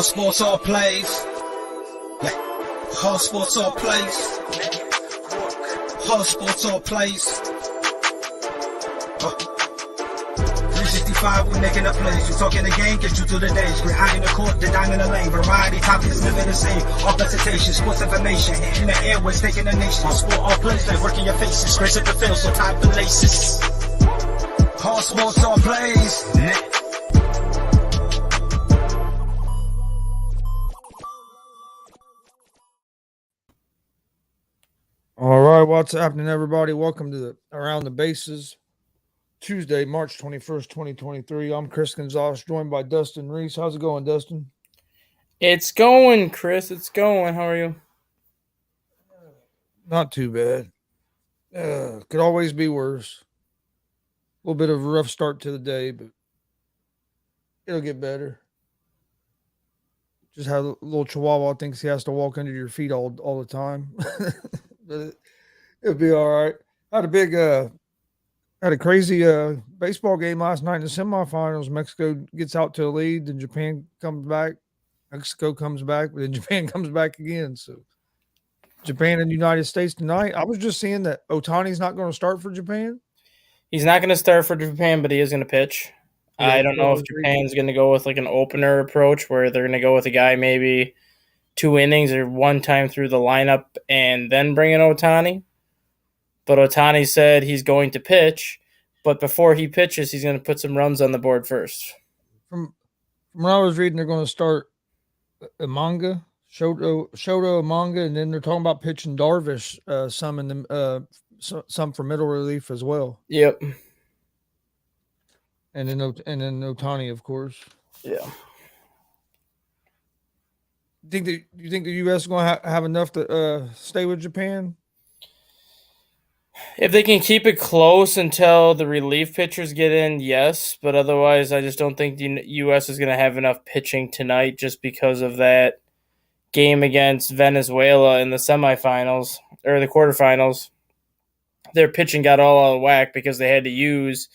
sports all plays. Yeah. Hard sports all plays. Hard sports all plays. 365, we making a plays. You talking the game, get you through the days. We're high in the court, the dime in the lane. Variety topics, living the same. All presentation, sports information. Hitting the airways, taking the nation. Sport all plays, like working your faces. Grace at the field, so tie the laces. Hard sports all plays. All right, what's happening, everybody? Welcome to the Around the Bases, Tuesday, March 21st, 2023. I'm Chris Gonzalez, joined by Dustin Reese. How's it going, Dustin? It's going, Chris. It's going. How are you? Not too bad. Could always be worse. A little bit of a rough start to the day, but it'll get better. Just how a little chihuahua thinks he has to walk under your feet all the time. But it'll be all right. Had a crazy baseball game last night in the semifinals. Mexico gets out to a lead, then Japan comes back. Mexico comes back, but then Japan comes back again. So Japan and the United States tonight. I was just seeing that Ohtani's not going to start for Japan. He's not going to start for Japan, but he is going to pitch. Yeah, I don't know if Japan's going to go with like an opener approach where they're going to go with a guy maybe 2 innings or one time through the lineup and then bring in Ohtani. But Ohtani said he's going to pitch, but before he pitches, he's going to put some runs on the board first. From what I was reading, they're going to start Shoto Imanga, and then they're talking about pitching Darvish some in the some for middle relief as well. Yep. And then Ohtani, of course. Yeah. Do you think the U.S. is going to have enough to stay with Japan? If they can keep it close until the relief pitchers get in, yes. But otherwise, I just don't think the U.S. is going to have enough pitching tonight just because of that game against Venezuela in the semifinals or the quarterfinals. Their pitching got all out of whack because they had to use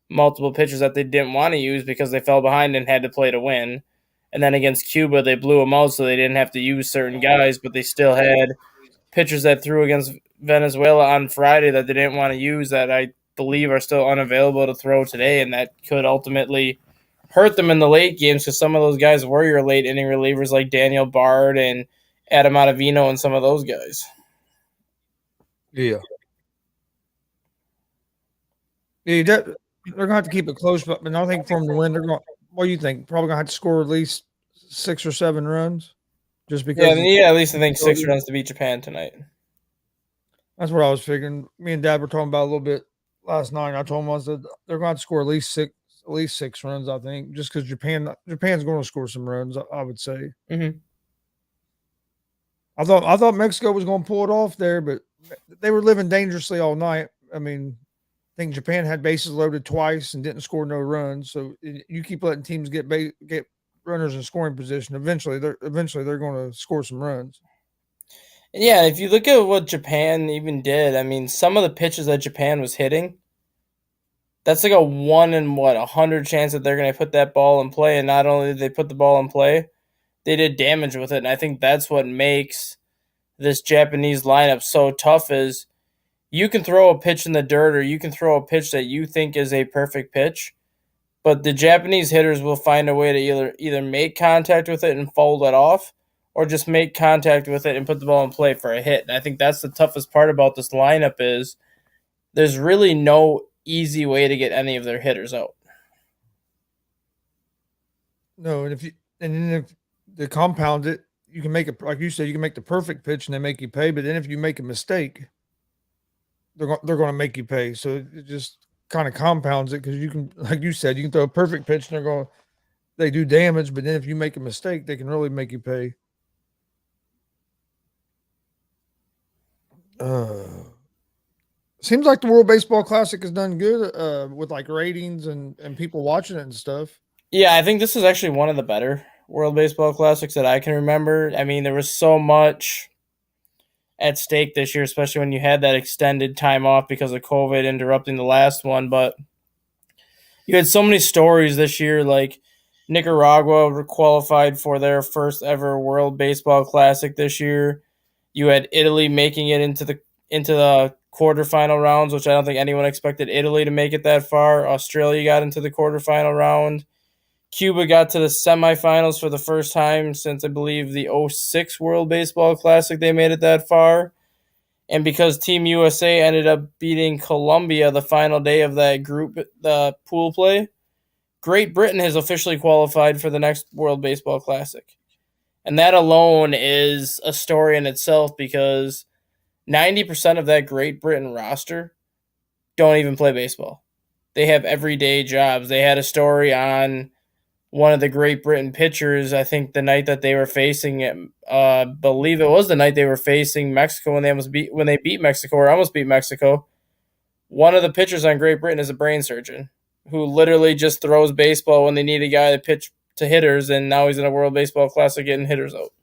multiple pitchers that they didn't want to use because they fell behind and had to play to win. And then against Cuba, they blew them out so they didn't have to use certain guys, but they still had pitchers that threw against Venezuela on Friday that they didn't want to use that I believe are still unavailable to throw today, and that could ultimately hurt them in the late games because some of those guys were your late inning relievers like Daniel Bard and Adam Ottavino and some of those guys. Yeah. Yeah, they're going to have to keep it close, but I think for them to win, they're going. What do you think? Probably going to have to score at least 6 or 7 runs, just because. Yeah, at least I think 6 runs to beat Japan tonight. That's what I was figuring. Me and Dad were talking about a little bit last night. I told him I said they're going to score at least six runs. I think just because Japan's going to score some runs. I would say. Mm-hmm. I thought Mexico was going to pull it off there, but they were living dangerously all night. I mean, I think Japan had bases loaded twice and didn't score no runs. So you keep letting teams get runners in scoring position. Eventually they're going to score some runs. Yeah, if you look at what Japan even did, I mean, some of the pitches that Japan was hitting, that's like a 1 in 100 chance that they're going to put that ball in play. And not only did they put the ball in play, they did damage with it. And I think that's what makes this Japanese lineup so tough is you can throw a pitch in the dirt or you can throw a pitch that you think is a perfect pitch, but the Japanese hitters will find a way to either make contact with it and foul it off or just make contact with it and put the ball in play for a hit. And I think that's the toughest part about this lineup is there's really no easy way to get any of their hitters out. No, and if they compound it, you can make it, like you said, you can make the perfect pitch and they make you pay. But then if you make a mistake, they're going to make you pay. So it just kind of compounds it because you can, like you said, you can throw a perfect pitch and they do damage. But then if you make a mistake, they can really make you pay. Seems like the World Baseball Classic has done good with like ratings and people watching it and stuff. Yeah, I think this is actually one of the better World Baseball Classics that I can remember. I mean, there was so much at stake this year, especially when you had that extended time off because of COVID interrupting the last one. But you had so many stories this year, like Nicaragua qualified for their first ever World Baseball Classic this year. You had Italy making it into the quarterfinal rounds, which I don't think anyone expected Italy to make it that far. Australia got into the quarterfinal round. Cuba got to the semifinals for the first time since I believe the '06 World Baseball Classic. They made it that far. And because Team USA ended up beating Colombia the final day of that group, the pool play, Great Britain has officially qualified for the next World Baseball Classic. And that alone is a story in itself because 90% of that Great Britain roster don't even play baseball. They have everyday jobs. They had a story on one of the Great Britain pitchers, I think the night that they were facing, believe it was the night they were facing Mexico when they beat Mexico or almost beat Mexico. One of the pitchers on Great Britain is a brain surgeon who literally just throws baseball when they need a guy to pitch to hitters, and now he's in a World Baseball Classic getting hitters out.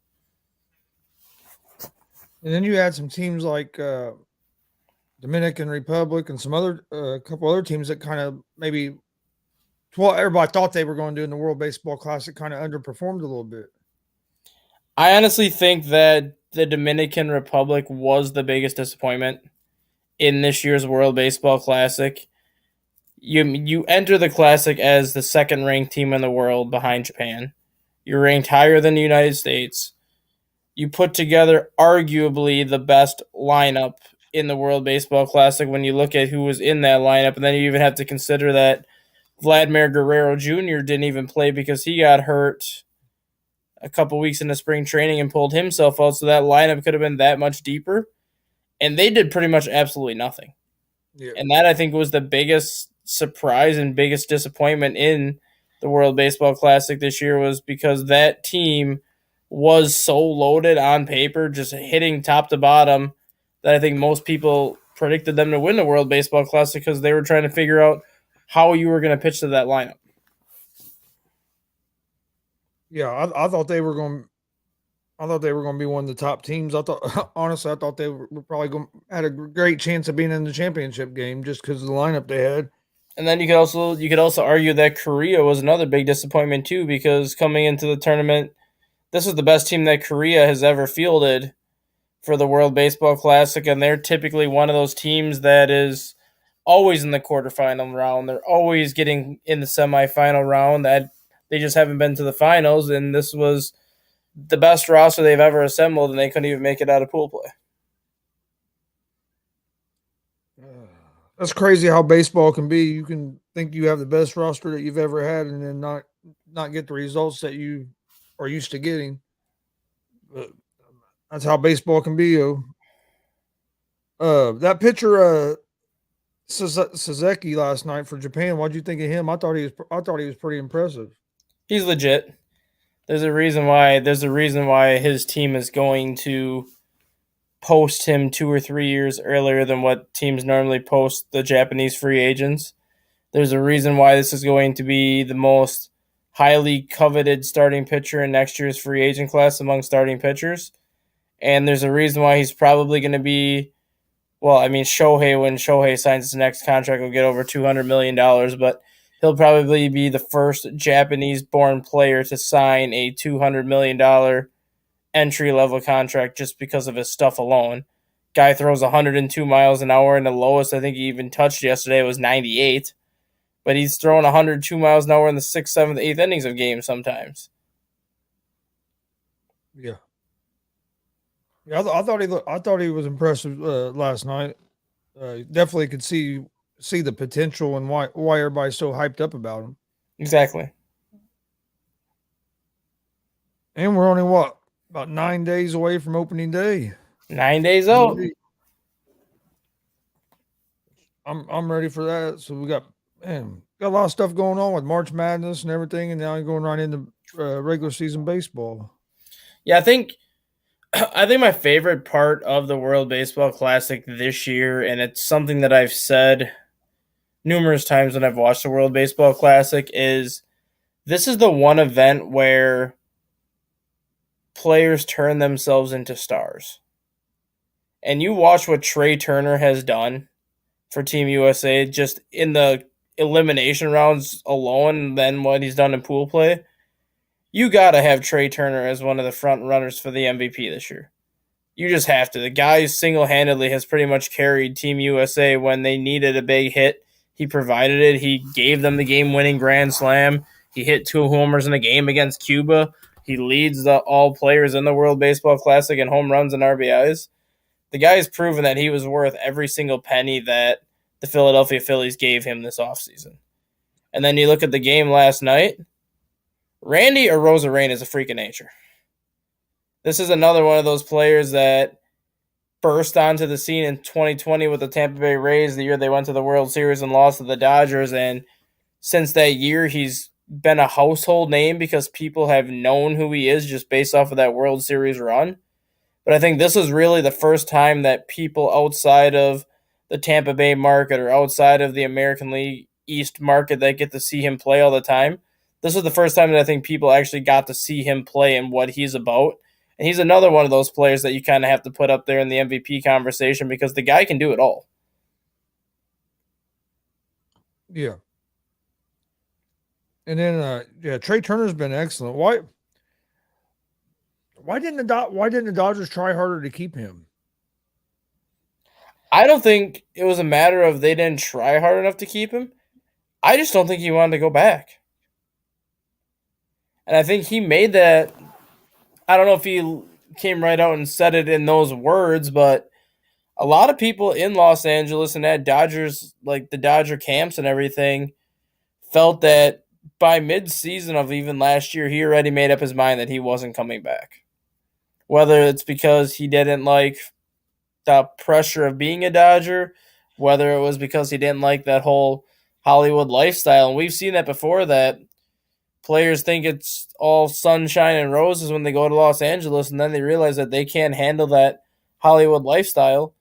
And then you had some teams like Dominican Republic and some other couple other teams that kind of maybe what everybody thought they were going to do in the World Baseball Classic kind of underperformed a little bit. I honestly think that the Dominican Republic was the biggest disappointment in this year's World Baseball Classic. You enter the Classic as the second ranked team in the world behind Japan. You're ranked higher than the United States. You put together arguably the best lineup in the World Baseball Classic when you look at who was in that lineup, and then you even have to consider that Vladimir Guerrero Jr. didn't even play because he got hurt a couple weeks into spring training and pulled himself out, so that lineup could have been that much deeper. And they did pretty much absolutely nothing. Yeah. And that, I think, was the biggest surprise and biggest disappointment in the World Baseball Classic this year was because that team was so loaded on paper, just hitting top to bottom, that I think most people predicted them to win the World Baseball Classic because they were trying to figure out how you were going to pitch to that lineup. Yeah, I thought they were going. I thought they were going to be one of the top teams. I thought, honestly, I thought they were probably going had a great chance of being in the championship game just because of the lineup they had. And then you could also argue that Korea was another big disappointment too, because coming into the tournament, this is the best team that Korea has ever fielded for the World Baseball Classic, and they're typically one of those teams that is always in the quarterfinal round. They're always getting in the semifinal round. That they just haven't been to the finals, and this was the best roster they've ever assembled, and they couldn't even make it out of pool play. That's crazy how baseball can be. You can think you have the best roster that you've ever had, and then not get the results that you are used to getting. But that's how baseball can be. That pitcher, Saseki last night for Japan. What'd you think of him? I thought he was pretty impressive. He's legit. There's a reason why his team is going to post him 2 or 3 years earlier than what teams normally post the Japanese free agents. There's a reason why this is going to be the most highly coveted starting pitcher in next year's free agent class among starting pitchers. And there's a reason why he's probably going to be, well, I mean, when Shohei signs his next contract, will get over $200 million, but he'll probably be the first Japanese-born player to sign a $200 million entry-level contract just because of his stuff alone. Guy throws 102 miles an hour, and the lowest I think he even touched yesterday was 98. But he's throwing 102 miles an hour in the 6th, 7th, 8th innings of games sometimes. Yeah. Yeah, I thought he was impressive last night. Definitely could see the potential and why everybody's so hyped up about him. Exactly. And we're only about 9 days away from opening day. 9 days out. I'm ready for that. So we got a lot of stuff going on with March Madness and everything, and now you're going right into regular season baseball. Yeah, I think my favorite part of the World Baseball Classic this year, and it's something that I've said numerous times when I've watched the World Baseball Classic, is this is the one event where players turn themselves into stars. And you watch what Trey Turner has done for Team USA just in the elimination rounds alone, and then what he's done in pool play. you got to have Trey Turner as one of the front runners for the MVP this year. You just have to. The guy single-handedly has pretty much carried Team USA when they needed a big hit. He provided it. He gave them the game-winning grand slam. He hit 2 homers in a game against Cuba. He leads all players in the World Baseball Classic in home runs and RBIs. The guy has proven that he was worth every single penny that the Philadelphia Phillies gave him this offseason. And then you look at the game last night. Randy Arozarena is a freak of nature. This is another one of those players that burst onto the scene in 2020 with the Tampa Bay Rays, the year they went to the World Series and lost to the Dodgers. And since that year, he's been a household name because people have known who he is just based off of that World Series run. But I think this is really the first time that people outside of the Tampa Bay market or outside of the American League East market that get to see him play all the time. This is the first time that I think people actually got to see him play and what he's about. And he's another one of those players that you kind of have to put up there in the MVP conversation because the guy can do it all. Yeah. And then, Trey Turner's been excellent. Why didn't the Dodgers try harder to keep him? I don't think it was a matter of they didn't try hard enough to keep him. I just don't think he wanted to go back. And I think he made that. I don't know if he came right out and said it in those words, but a lot of people in Los Angeles and at Dodgers, like the Dodger camps and everything, felt that by mid-season of even last year, he already made up his mind that he wasn't coming back. Whether it's because he didn't like the pressure of being a Dodger, whether it was because he didn't like that whole Hollywood lifestyle. And we've seen that before, that players think it's all sunshine and roses when they go to Los Angeles, and then they realize that they can't handle that Hollywood lifestyle.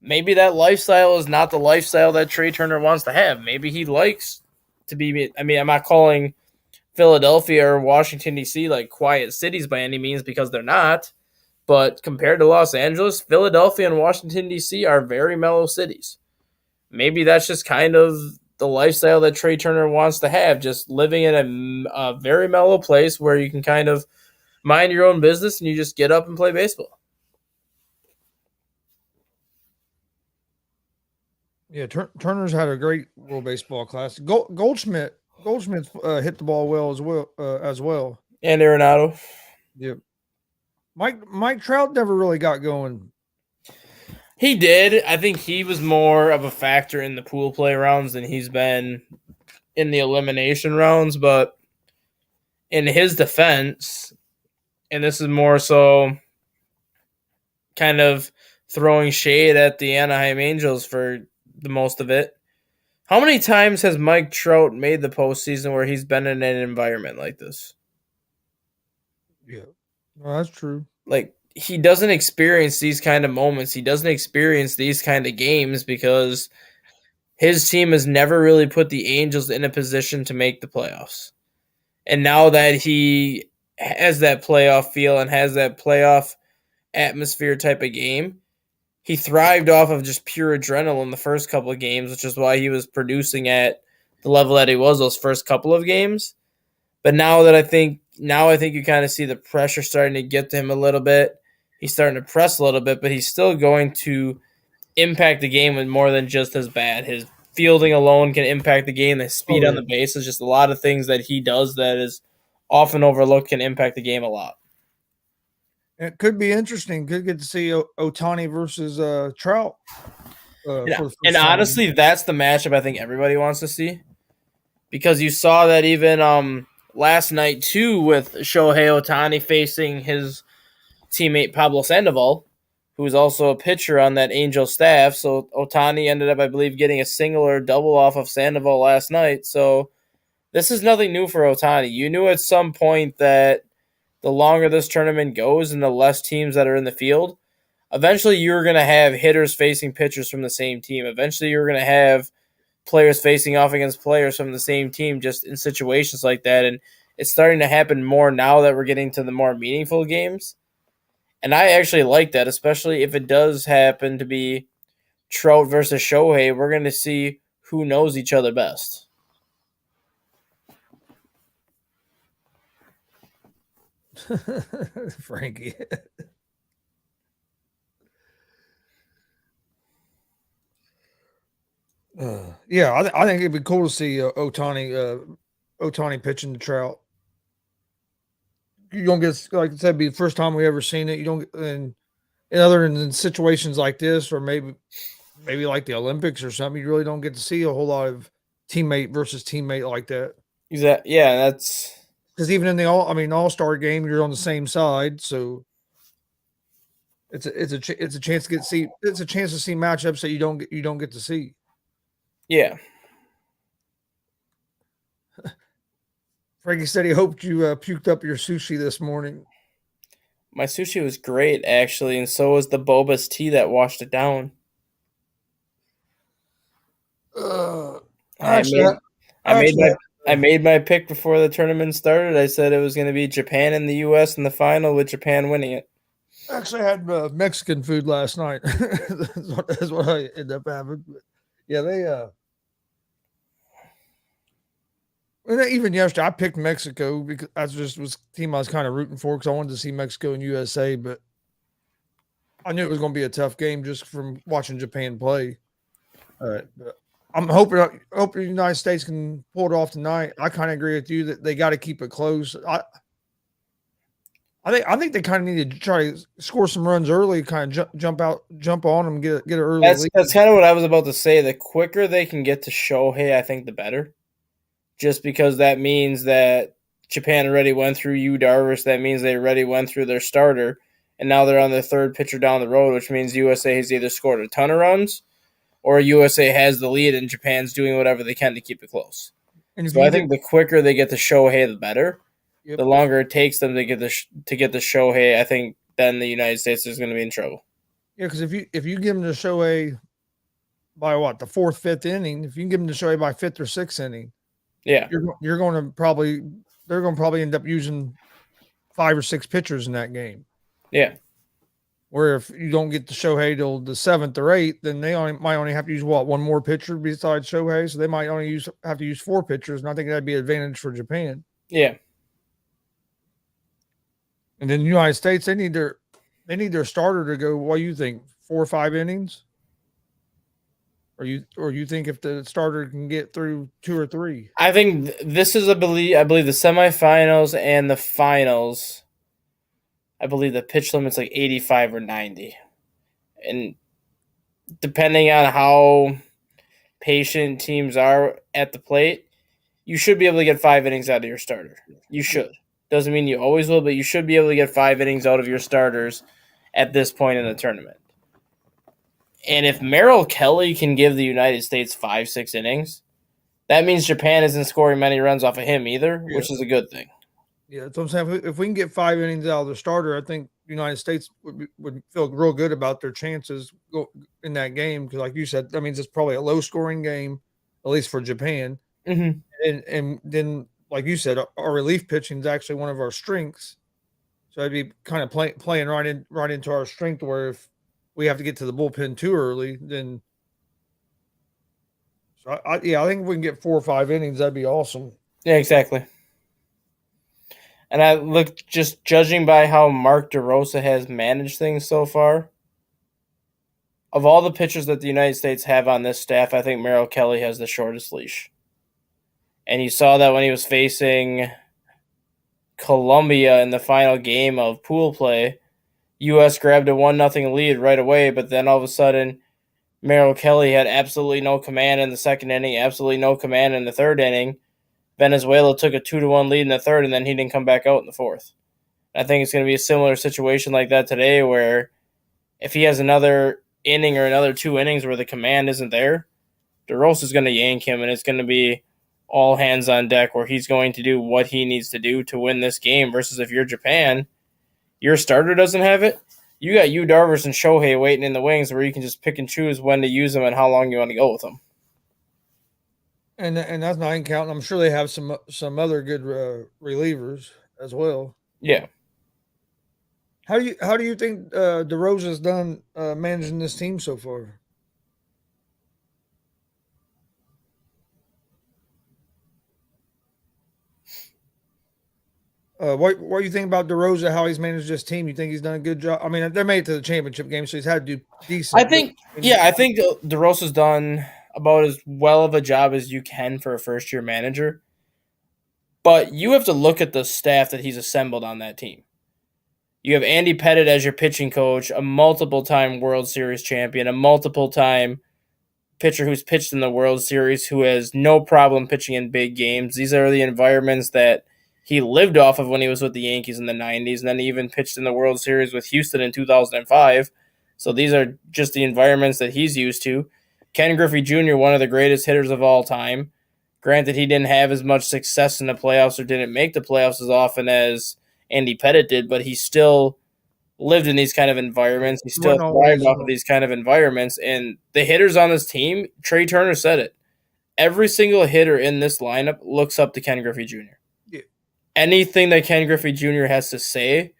Maybe that lifestyle is not the lifestyle that Trey Turner wants to have. Maybe he likes to be, I mean, I'm not calling Philadelphia or Washington, D.C. like quiet cities by any means because they're not. But compared to Los Angeles, Philadelphia and Washington, D.C. are very mellow cities. Maybe that's just kind of the lifestyle that Trey Turner wants to have, just living in a very mellow place where you can kind of mind your own business and you just get up and play baseball. Yeah, Turner's had a great World Baseball Classic. Goldschmidt hit the ball well as well. And Arenado. Yep. Mike Trout never really got going. He did. I think he was more of a factor in the pool play rounds than he's been in the elimination rounds. But in his defense, and this is more so kind of throwing shade at the Anaheim Angels for the most of it, how many times has Mike Trout made the postseason where he's been in an environment like this? Yeah, well, that's true. Like, he doesn't experience these kind of moments. He doesn't experience these kind of games because his team has never really put the Angels in a position to make the playoffs. And now that he has that playoff feel and has that playoff atmosphere type of game, he thrived off of just pure adrenaline the first couple of games, which is why he was producing at the level that he was those first couple of games. But now I think you kind of see the pressure starting to get to him a little bit. He's starting to press a little bit, but he's still going to impact the game with more than just his bat. His fielding alone can impact the game. The speed on the base is just a lot of things that he does that is often overlooked can impact the game a lot. It could be interesting. Could get to see Ohtani versus Trout. And honestly, that's the matchup I think everybody wants to see. Because you saw that even last night, too, with Shohei Ohtani facing his teammate Pablo Sandoval, who is also a pitcher on that Angel staff. So Ohtani ended up, I believe, getting a single or double off of Sandoval last night. So this is nothing new for Ohtani. You knew at some point that the longer this tournament goes and the less teams that are in the field, eventually you're going to have hitters facing pitchers from the same team. Eventually you're going to have players facing off against players from the same team just in situations like that. And it's starting to happen more now that we're getting to the more meaningful games. And I actually like that, especially if it does happen to be Trout versus Shohei. We're going to see who knows each other best. Frankie. Yeah, I think it'd be cool to see Otani pitching the Trout. You don't get, like I said, it'd be the first time we ever seen it. You don't, and other than in situations like this, or maybe like the Olympics or something, you really don't get to see a whole lot of teammate versus teammate like that. Exactly. Yeah, that's Because even in the All-Star game, you're on the same side, so it's a chance to see matchups that you don't get to see. yeah. Frankie said he hoped you puked up your sushi this morning. My sushi was great actually, and so was the boba's tea that washed it down. Uh, I actually, made I I made actually, my I made my pick before the tournament started. I said it was going to be Japan and the U.S. in the final, with Japan winning it. actually had Mexican food last night. That's what I ended up having. But yeah, and then even yesterday, I picked Mexico because I just was the team I was kind of rooting for because I wanted to see Mexico and USA, but I knew it was going to be a tough game just from watching Japan play. But I'm hoping the United States can pull it off tonight. I kind of agree with you that they got to keep it close. I think they kind of need to try to score some runs early, kind of jump on them, get an early lead. That's kind of what I was about to say. The quicker they can get to Shohei, I think the better. Just because that means that Japan already went through Yu Darvish, that means they already went through their starter, and now they're on their third pitcher down the road, which means USA has either scored a ton of runs or USA has the lead and Japan's doing whatever they can to keep it close. And if So you I get, think the quicker they get to Shohei, the better. yep. The longer it takes them to get the Shohei, I think then the United States is going to be in trouble. Yeah, because if you give them the Shohei by the fourth, fifth inning, if you can give them the Shohei by fifth or sixth inning, Yeah, you're going to they're going to probably end up using 5 or 6 pitchers in that game. yeah, Where if you don't get the Shohei till the seventh or eighth, then they might only have to use one more pitcher besides Shohei, so they might only have to use 4 pitchers, and I think that'd be an advantage for Japan. yeah. And then the United States, they need their starter to go. What do you think? 4 or 5 innings? Or you think if the starter can get through 2 or 3? I think this is I believe the semifinals and the finals. I believe the pitch limit's like 85 or 90. And depending on how patient teams are at the plate, you should be able to get 5 innings out of your starter. You should. Doesn't mean you always will, but you should be able to get 5 innings out of your starters at this point in the tournament. And if Merrill Kelly can give the United States 5-6 innings, that means Japan isn't scoring many runs off of him either, which is a good thing. Yeah, that's what I'm saying. If we can get 5 innings out of the starter, I think the United States would feel real good about their chances in that game because, like you said, that means it's probably a low-scoring game, at least for Japan. Mm-hmm. And then, like you said, our relief pitching is actually one of our strengths. So I'd be kind of playing right into our strength. Where if we have to get to the bullpen too early, then I think if we can get 4 or 5 innings, that'd be awesome. Yeah, exactly. And I look, just judging by how Mark DeRosa has managed things so far, of all the pitchers that the United States have on this staff, I think Merrill Kelly has the shortest leash. And you saw that when he was facing Colombia in the final game of pool play. U.S. grabbed a 1-0 lead right away, but then all of a sudden, Merrill Kelly had absolutely no command in the second inning, absolutely no command in the third inning. Venezuela took a 2-1 lead in the third, and then he didn't come back out in the fourth. I think it's going to be a similar situation like that today, where if he has another inning or another 2 innings where the command isn't there, DeRosa is going to yank him, and it's going to be all hands on deck where he's going to do what he needs to do to win this game. Versus if you're Japan, your starter doesn't have it, you got Yu Darvish and Shohei waiting in the wings where you can just pick and choose when to use them and how long you want to go with them. And that's not even counting. I'm sure they have some other good relievers as well. Yeah. How do you think DeRosa's done managing this team so far? What do you think about DeRosa? How he's managed this team? You think he's done a good job? I mean, they made it to the championship game, so he's had to do decent. I think DeRosa's done about as well of a job as you can for a first year manager. But you have to look at the staff that he's assembled on that team. You have Andy Pettitte as your pitching coach, a multiple time World Series champion, a multiple time pitcher who's pitched in the World Series, who has no problem pitching in big games. These are the environments that he lived off of when he was with the Yankees in the 90s, and then he even pitched in the World Series with Houston in 2005. So these are just the environments that he's used to. Ken Griffey Jr., one of the greatest hitters of all time. Granted, he didn't have as much success in the playoffs or didn't make the playoffs as often as Andy Pettitte did, but he still lived in these kind of environments. He still thrived off of these kind of environments. And the hitters on this team, Trey Turner said it. Every single hitter in this lineup looks up to Ken Griffey Jr. Yeah. Anything that Ken Griffey Jr. has to say,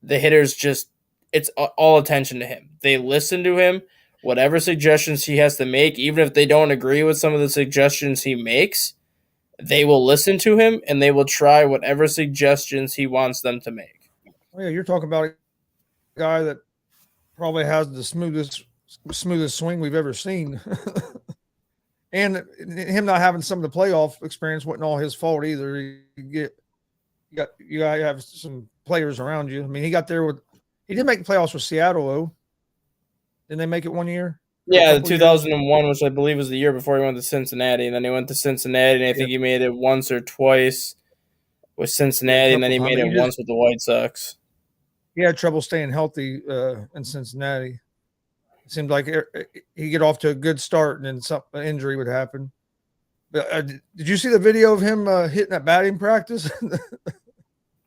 the hitters just, it's all attention to him. They listen to him. Whatever suggestions he has to make, even if they don't agree with some of the suggestions he makes, they will listen to him and they will try whatever suggestions he wants them to make. Oh, yeah, you're talking about a guy that probably has the smoothest swing we've ever seen. And him not having some of the playoff experience wasn't all his fault either. You got to have some players around you. I mean, he did make the playoffs with Seattle though. Didn't they make it one year? Yeah, the 2001, which I believe was the year before he went to Cincinnati, and then he went to Cincinnati, and I think he made it once or twice with Cincinnati, and then he made it once with the White Sox. He had trouble staying healthy in Cincinnati. It seemed like he'd get off to a good start, and then an injury would happen. But did you see the video of him hitting at batting practice?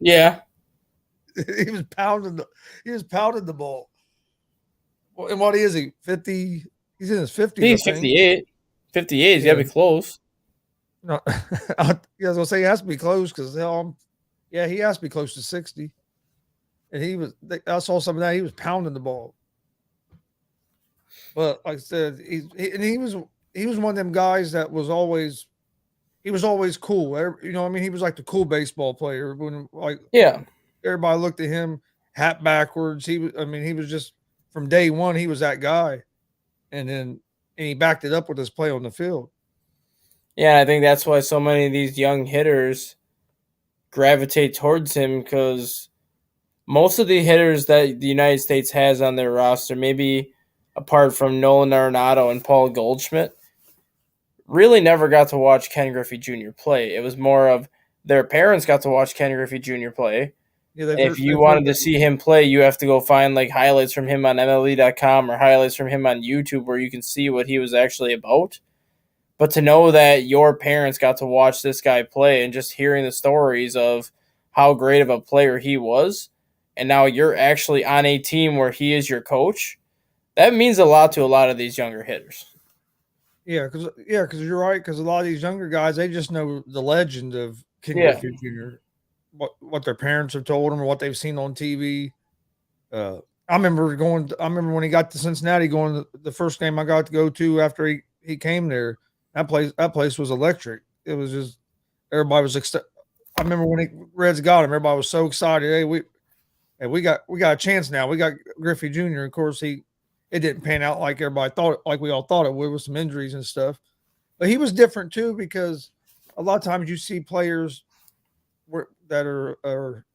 Yeah, he was pounding the ball. And what is he? 50? He's in his 50s. He's 58. 58. He's got to be close. No, I was going to say he has to be close because, he has to be close to 60. And I saw some of that. He was pounding the ball. But like I said, he was one of them guys that was always cool. I mean, he was like the cool baseball player. When everybody looked at him, hat backwards. He was just. From day one, he was that guy, and he backed it up with his play on the field. Yeah, I think that's why so many of these young hitters gravitate towards him, because most of the hitters that the United States has on their roster, maybe apart from Nolan Arenado and Paul Goldschmidt, really never got to watch Ken Griffey Jr. play. It was more of their parents got to watch Ken Griffey Jr. play. Yeah, if you wanted to see him play, you have to go find like highlights from him on MLB.com or highlights from him on YouTube where you can see what he was actually about. But to know that your parents got to watch this guy play and just hearing the stories of how great of a player he was, and now you're actually on a team where he is your coach, that means a lot to a lot of these younger hitters. Yeah, because you're right. Because a lot of these younger guys, they just know the legend of Ken Griffey Jr. What their parents have told them or what they've seen on TV. I remember when he got to Cincinnati, going the first game I got to go to after he came there. That place was electric. It was just everybody was. I remember when Reds got him, everybody was so excited. Hey, we got a chance now. We got Griffey Jr. Of course, it didn't pan out like everybody thought, like we all thought it would, with some injuries and stuff. But he was different too, because a lot of times you see players that are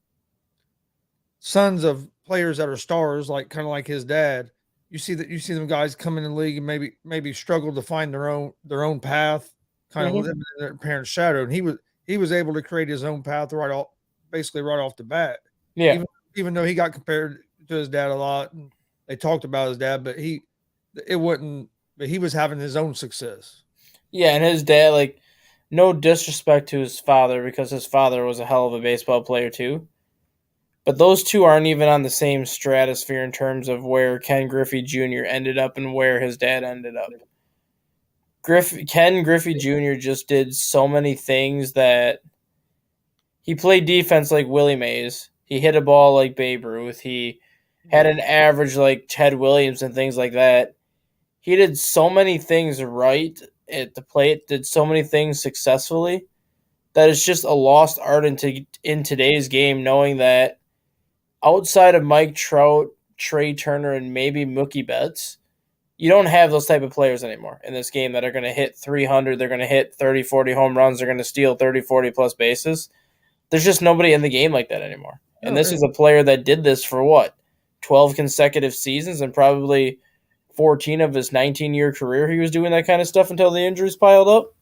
sons of players that are stars, like kind of like his dad. You see them guys come in the league and maybe struggle to find their own path, kind of living in their parents' shadow. And he was able to create his own path basically right off the bat. Yeah. Even though he got compared to his dad a lot, and they talked about his dad, but he was having his own success. Yeah, and his dad, like, no disrespect to his father, because his father was a hell of a baseball player too. But those two aren't even on the same stratosphere in terms of where Ken Griffey Jr. ended up and where his dad ended up. Ken Griffey Jr. just did so many things that he played defense like Willie Mays. He hit a ball like Babe Ruth. He had an average like Ted Williams and things like that. He did so many things right at the plate, did so many things successfully, that it's just a lost art in today's game, knowing that outside of Mike Trout, Trey Turner, and maybe Mookie Betts, you don't have those type of players anymore in this game that are going to hit 300. They're going to hit 30, 40 home runs. They're going to steal 30, 40 plus bases. There's just nobody in the game like that anymore. And this is a player that did this for what? 12 consecutive seasons and probably 14 of his 19-year career. He was doing that kind of stuff until the injuries piled up.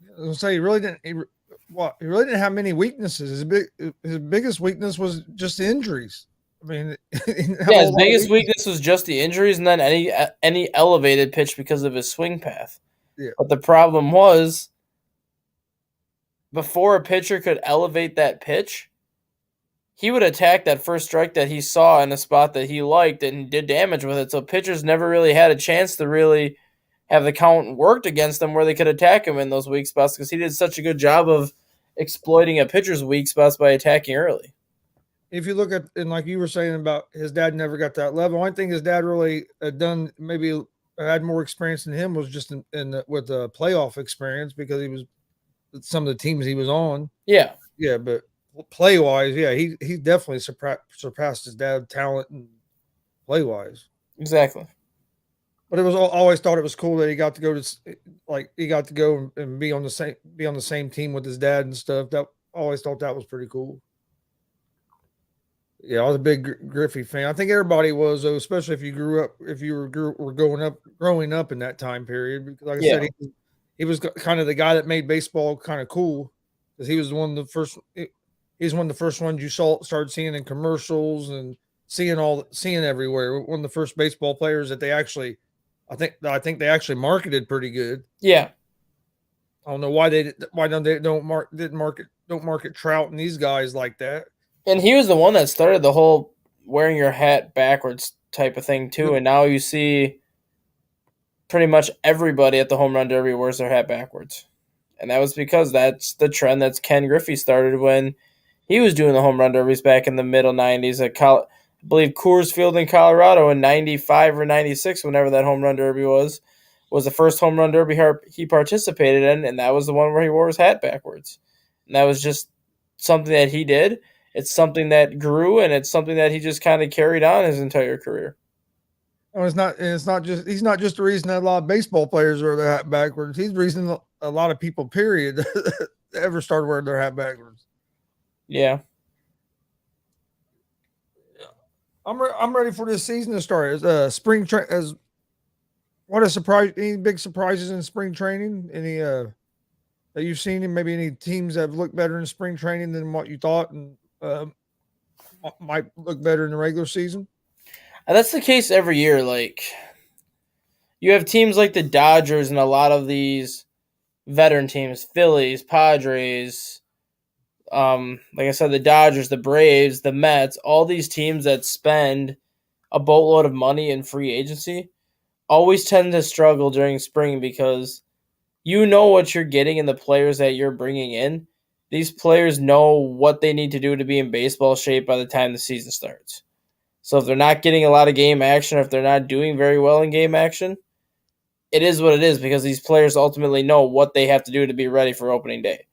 I was gonna say he really didn't have many weaknesses. His biggest weakness was just the injuries. I mean, his biggest weakness was just the injuries, and then any elevated pitch because of his swing path. Yeah. But the problem was, before a pitcher could elevate that pitch, he would attack that first strike that he saw in a spot that he liked and did damage with it. So pitchers never really had a chance to really have the count worked against them where they could attack him in those weak spots because he did such a good job of exploiting a pitcher's weak spots by attacking early. If you look at, and like you were saying about his dad never got that level, I think his dad really done maybe had more experience than him was just with the playoff experience because he was some of the teams he was on. Yeah. Yeah, but play wise, yeah, he definitely surpassed his dad talent and play wise. Exactly. But it was always thought it was cool that he got to go and be on the same team with his dad and stuff. That always thought that was pretty cool. Yeah, I was a big Griffey fan. I think everybody was, though, especially if you were growing up in that time period. Because like I said, he was kind of the guy that made baseball kind of cool because he was one of the first. He's one of the first ones you started seeing in commercials and seeing everywhere. One of the first baseball players that they actually, I think they actually marketed pretty good. Yeah, I don't know why don't market Trout and these guys like that. And he was the one that started the whole wearing your hat backwards type of thing too. And now you see pretty much everybody at the home run derby wears their hat backwards. And that was because that's the trend that Ken Griffey started when he was doing the home run derbies back in the middle 90s at I believe Coors Field in Colorado in 95 or 96, whenever that home run derby was the first home run derby he participated in, and that was the one where he wore his hat backwards. And that was just something that he did. It's something that grew, and it's something that he just kind of carried on his entire career. Oh, he's not just the reason that a lot of baseball players wear their hat backwards. He's the reason a lot of people, period, ever started wearing their hat backwards. Yeah. I'm ready for this season to start. What a surprise! Any big surprises in spring training? Any that you've seen? And maybe any teams that have looked better in spring training than what you thought, and might look better in the regular season? And that's the case every year. Like, you have teams like the Dodgers and a lot of these veteran teams, Phillies, Padres, like I said, the Dodgers, the Braves, the Mets, all these teams that spend a boatload of money in free agency always tend to struggle during spring because you know what you're getting in the players that you're bringing in. These players know what they need to do to be in baseball shape by the time the season starts. So if they're not getting a lot of game action, or if they're not doing very well in game action, it is what it is because these players ultimately know what they have to do to be ready for opening day.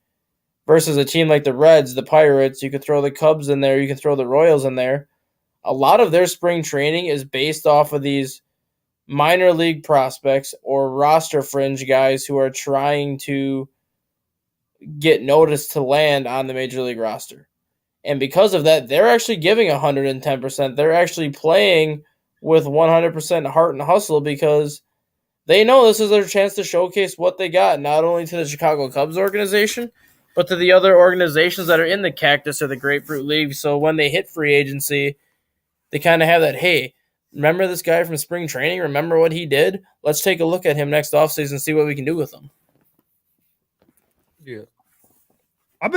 Versus a team like the Reds, the Pirates, you could throw the Cubs in there, you can throw the Royals in there. A lot of their spring training is based off of these minor league prospects or roster fringe guys who are trying to get noticed to land on the major league roster. And because of that, they're actually giving 110%. They're actually playing with 100% heart and hustle because they know this is their chance to showcase what they got, not only to the Chicago Cubs organization, but to the other organizations that are in the Cactus or the Grapefruit League. So when they hit free agency, they kind of have that, hey, remember this guy from spring training? Remember what he did? Let's take a look at him next offseason and see what we can do with him. Yeah. I've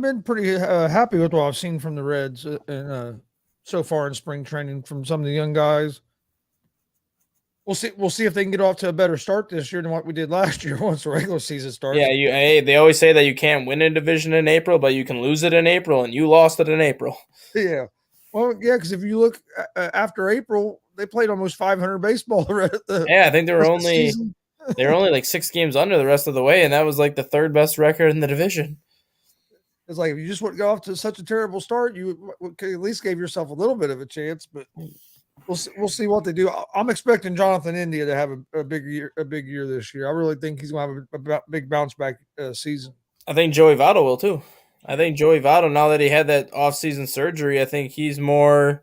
been pretty happy with what I've seen from the Reds so far in spring training from some of the young guys. We'll see if they can get off to a better start this year than what we did last year once the regular season starts. Yeah, they always say that you can't win a division in April, but you can lose it in April, and you lost it in April. Yeah. Well, yeah, because if you look after April, they played almost 500 baseball. I think they were only like 6 games under the rest of the way, and that was like the third best record in the division. It's like if you just wouldn't go off to such a terrible start, you could at least gave yourself a little bit of a chance. But we'll see what they do. I'm expecting Jonathan India to have a big year this year. I really think he's going to have a big bounce back season. I think Joey Votto will too. I think Joey Votto, now that he had that off-season surgery, I think he's more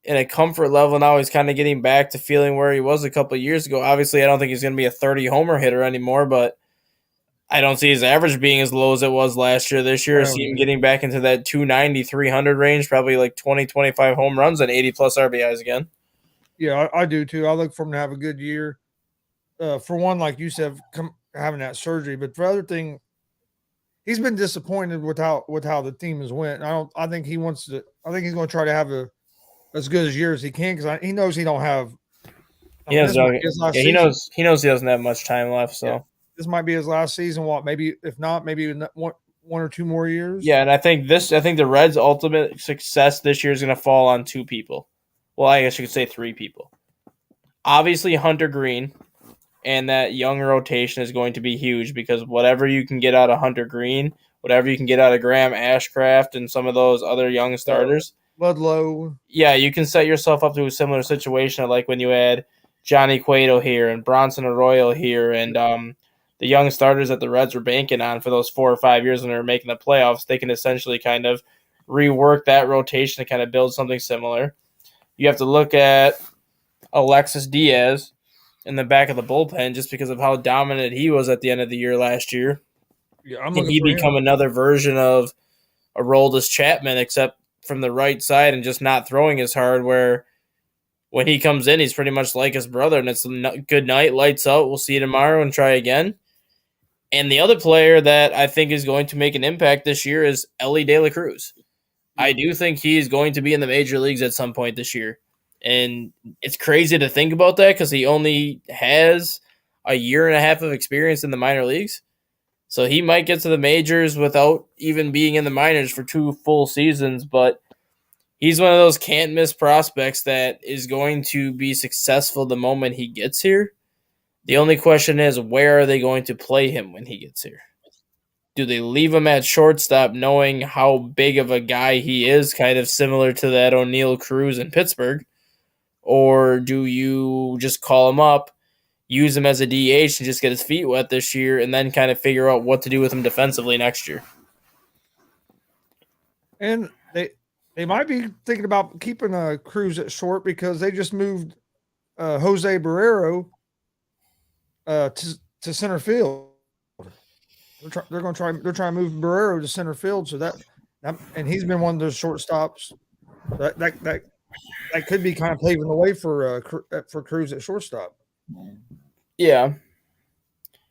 in a comfort level now. He's kind of getting back to feeling where he was a couple of years ago. Obviously, I don't think he's going to be a 30-homer hitter anymore, but I don't see his average being as low as it was last year. This year, I see him getting back into that 290, 300 range, probably like 20, 25 home runs and 80-plus RBIs again. Yeah, I do too. I look for him to have a good year. For one, like you said, having that surgery, but for other thing, he's been disappointed with how the team has went. I think he wants to. I think he's going to try to have as good a year as he can because he knows he don't have. He knows he doesn't have much time left. So. Yeah. This might be his last season. What? Maybe if not, maybe one or two more years. Yeah, and I think the Reds' ultimate success this year is going to fall on two people. Well, I guess you could say three people. Obviously, Hunter Green, and that young rotation is going to be huge because whatever you can get out of Hunter Green, whatever you can get out of Graham Ashcraft and some of those other young starters, Ludlow. Yeah, you can set yourself up to a similar situation like when you had Johnny Cueto here and Bronson Arroyo here and the young starters that the Reds were banking on for those 4 or 5 years when they were making the playoffs. They can essentially kind of rework that rotation to kind of build something similar. You have to look at Alexis Diaz in the back of the bullpen just because of how dominant he was at the end of the year last year. Yeah, Can he become another version of Aroldis Chapman, except from the right side and just not throwing as hard, where when he comes in, he's pretty much like his brother, and it's good night, lights out, we'll see you tomorrow and try again. And the other player that I think is going to make an impact this year is Elly De La Cruz. I do think he's going to be in the major leagues at some point this year. And it's crazy to think about that because he only has a year and a half of experience in the minor leagues. So he might get to the majors without even being in the minors for 2 full seasons, but he's one of those can't-miss prospects that is going to be successful the moment he gets here. The only question is, where are they going to play him when he gets here? Do they leave him at shortstop knowing how big of a guy he is, kind of similar to that O'Neill Cruz in Pittsburgh? Or do you just call him up, use him as a DH and just get his feet wet this year and then kind of figure out what to do with him defensively next year? And they might be thinking about keeping Cruz at short because they just moved Jose Barrero to center field. They're going to try. They're trying to move Barrero to center field, so that and he's been one of those shortstops that could be kind of paving the way for Cruz at shortstop. Yeah,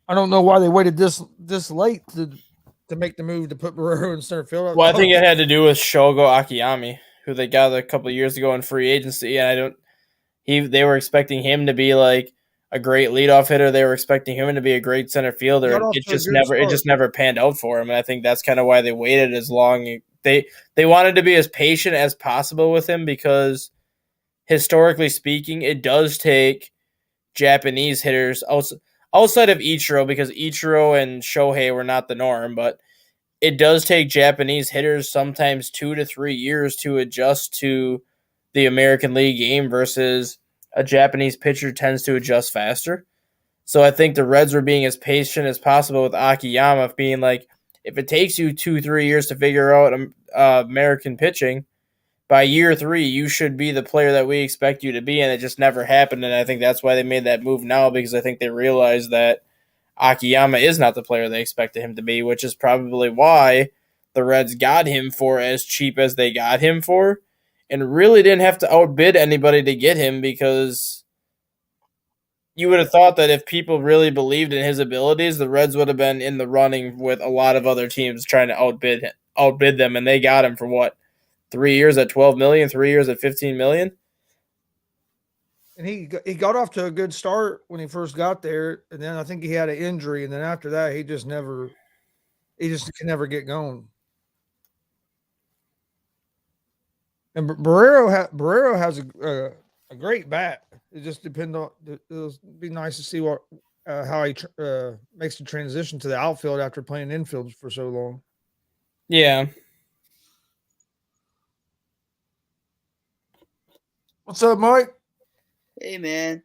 I don't know why they waited this late to make the move to put Barrero in center field. Well, I think it had to do with Shogo Akiyami, who they got a couple of years ago in free agency, and they were expecting him to be like a great leadoff hitter. They were expecting him to be a great center fielder. It just never panned out for him, and I think that's kind of why they waited as long. They wanted to be as patient as possible with him because historically speaking, it does take Japanese hitters outside of Ichiro, because Ichiro and Shohei were not the norm, but it does take Japanese hitters sometimes 2 to 3 years to adjust to the American League game versus a Japanese pitcher tends to adjust faster. So I think the Reds were being as patient as possible with Akiyama, being like, if it takes you 2-3 years to figure out American pitching, by year 3, you should be the player that we expect you to be, and it just never happened. And I think that's why they made that move now, because I think they realized that Akiyama is not the player they expected him to be, which is probably why the Reds got him for as cheap as they got him for, and really didn't have to outbid anybody to get him, because you would have thought that if people really believed in his abilities, the Reds would have been in the running with a lot of other teams trying to outbid them, and they got him for what? 3 years at $12 million, 3 years at $15 million. And he got off to a good start when he first got there, and then I think he had an injury, and then after that he just can never get going. And Barrero has a great bat. It just depends on. It'll be nice to see how he makes the transition to the outfield after playing infield for so long. Yeah. What's up, Mike? Hey, man.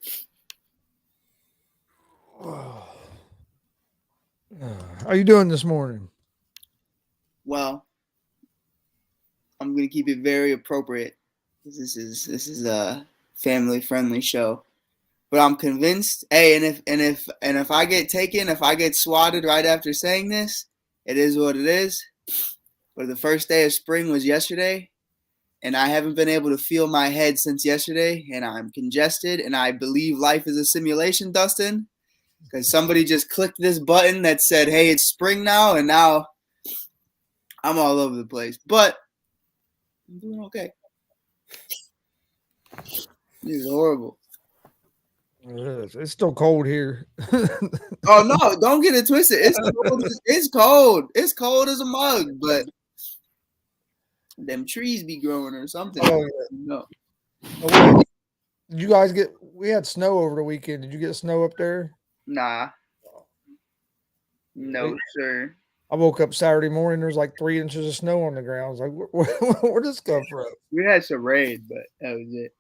How you doing this morning? Well, I'm gonna keep it very appropriate. This is a family friendly show, but I'm convinced. Hey, and if I get taken, if I get swatted right after saying this, it is what it is. But the first day of spring was yesterday, and I haven't been able to feel my head since yesterday, and I'm congested, and I believe life is a simulation, Dustin, because somebody just clicked this button that said, "Hey, it's spring now," and now I'm all over the place. But I'm doing okay. This is horrible. It's still cold here. Oh no, don't get it twisted. It's cold. It's cold. It's cold as a mug, but them trees be growing or something. Oh, yeah. No. Did you guys get? We had snow over the weekend. Did you get snow up there? Nah. No, sir. I woke up Saturday morning. There's like 3 inches of snow on the ground. I was like, where'd this come from? We had some rain, but that was it.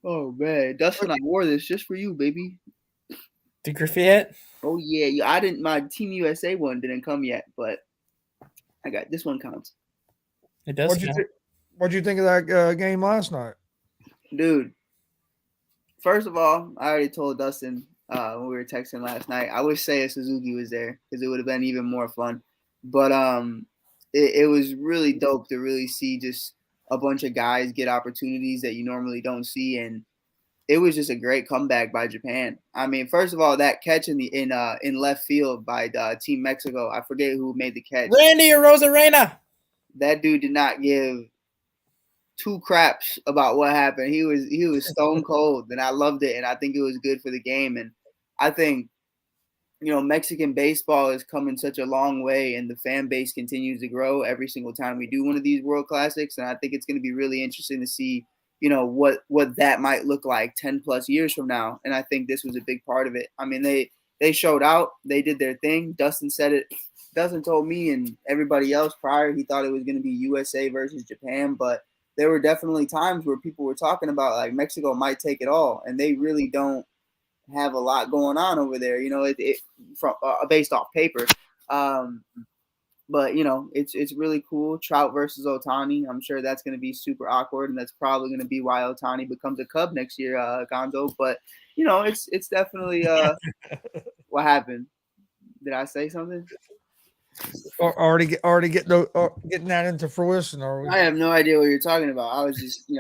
Oh man, Dustin, I wore this just for you, baby. The Griffey hat? Oh yeah, I didn't. My Team USA one didn't come yet, but I got this one counts. It does. What'd you think of that game last night? Dude, first of all, I already told Dustin when we were texting last night. I wish Seiya Suzuki was there because it would have been even more fun. But it was really dope to really see just a bunch of guys get opportunities that you normally don't see, and it was just a great comeback by Japan. I mean, first of all, that catch in left field by Team Mexico. I forget who made the catch. Randy Arozarena. That dude did not give two craps about what happened. He was stone cold, and I loved it, and I think it was good for the game. And I think, Mexican baseball has come in such a long way, and the fan base continues to grow every single time we do one of these World Classics. And I think it's going to be really interesting to see, what that might look like 10 plus years from now. And I think this was a big part of it. I mean, they showed out, they did their thing. Dustin said it. Dustin told me and everybody else prior, he thought it was going to be USA versus Japan, but there were definitely times where people were talking about like Mexico might take it all, and they really don't have a lot going on over there, from based off paper. But it's really cool. Trout versus Ohtani. I'm sure that's going to be super awkward, and that's probably going to be why Ohtani becomes a Cub next year, Gonzo. But it's definitely what happened. Did I say something? Already getting that into fruition, are we? I have no idea what you're talking about. I was just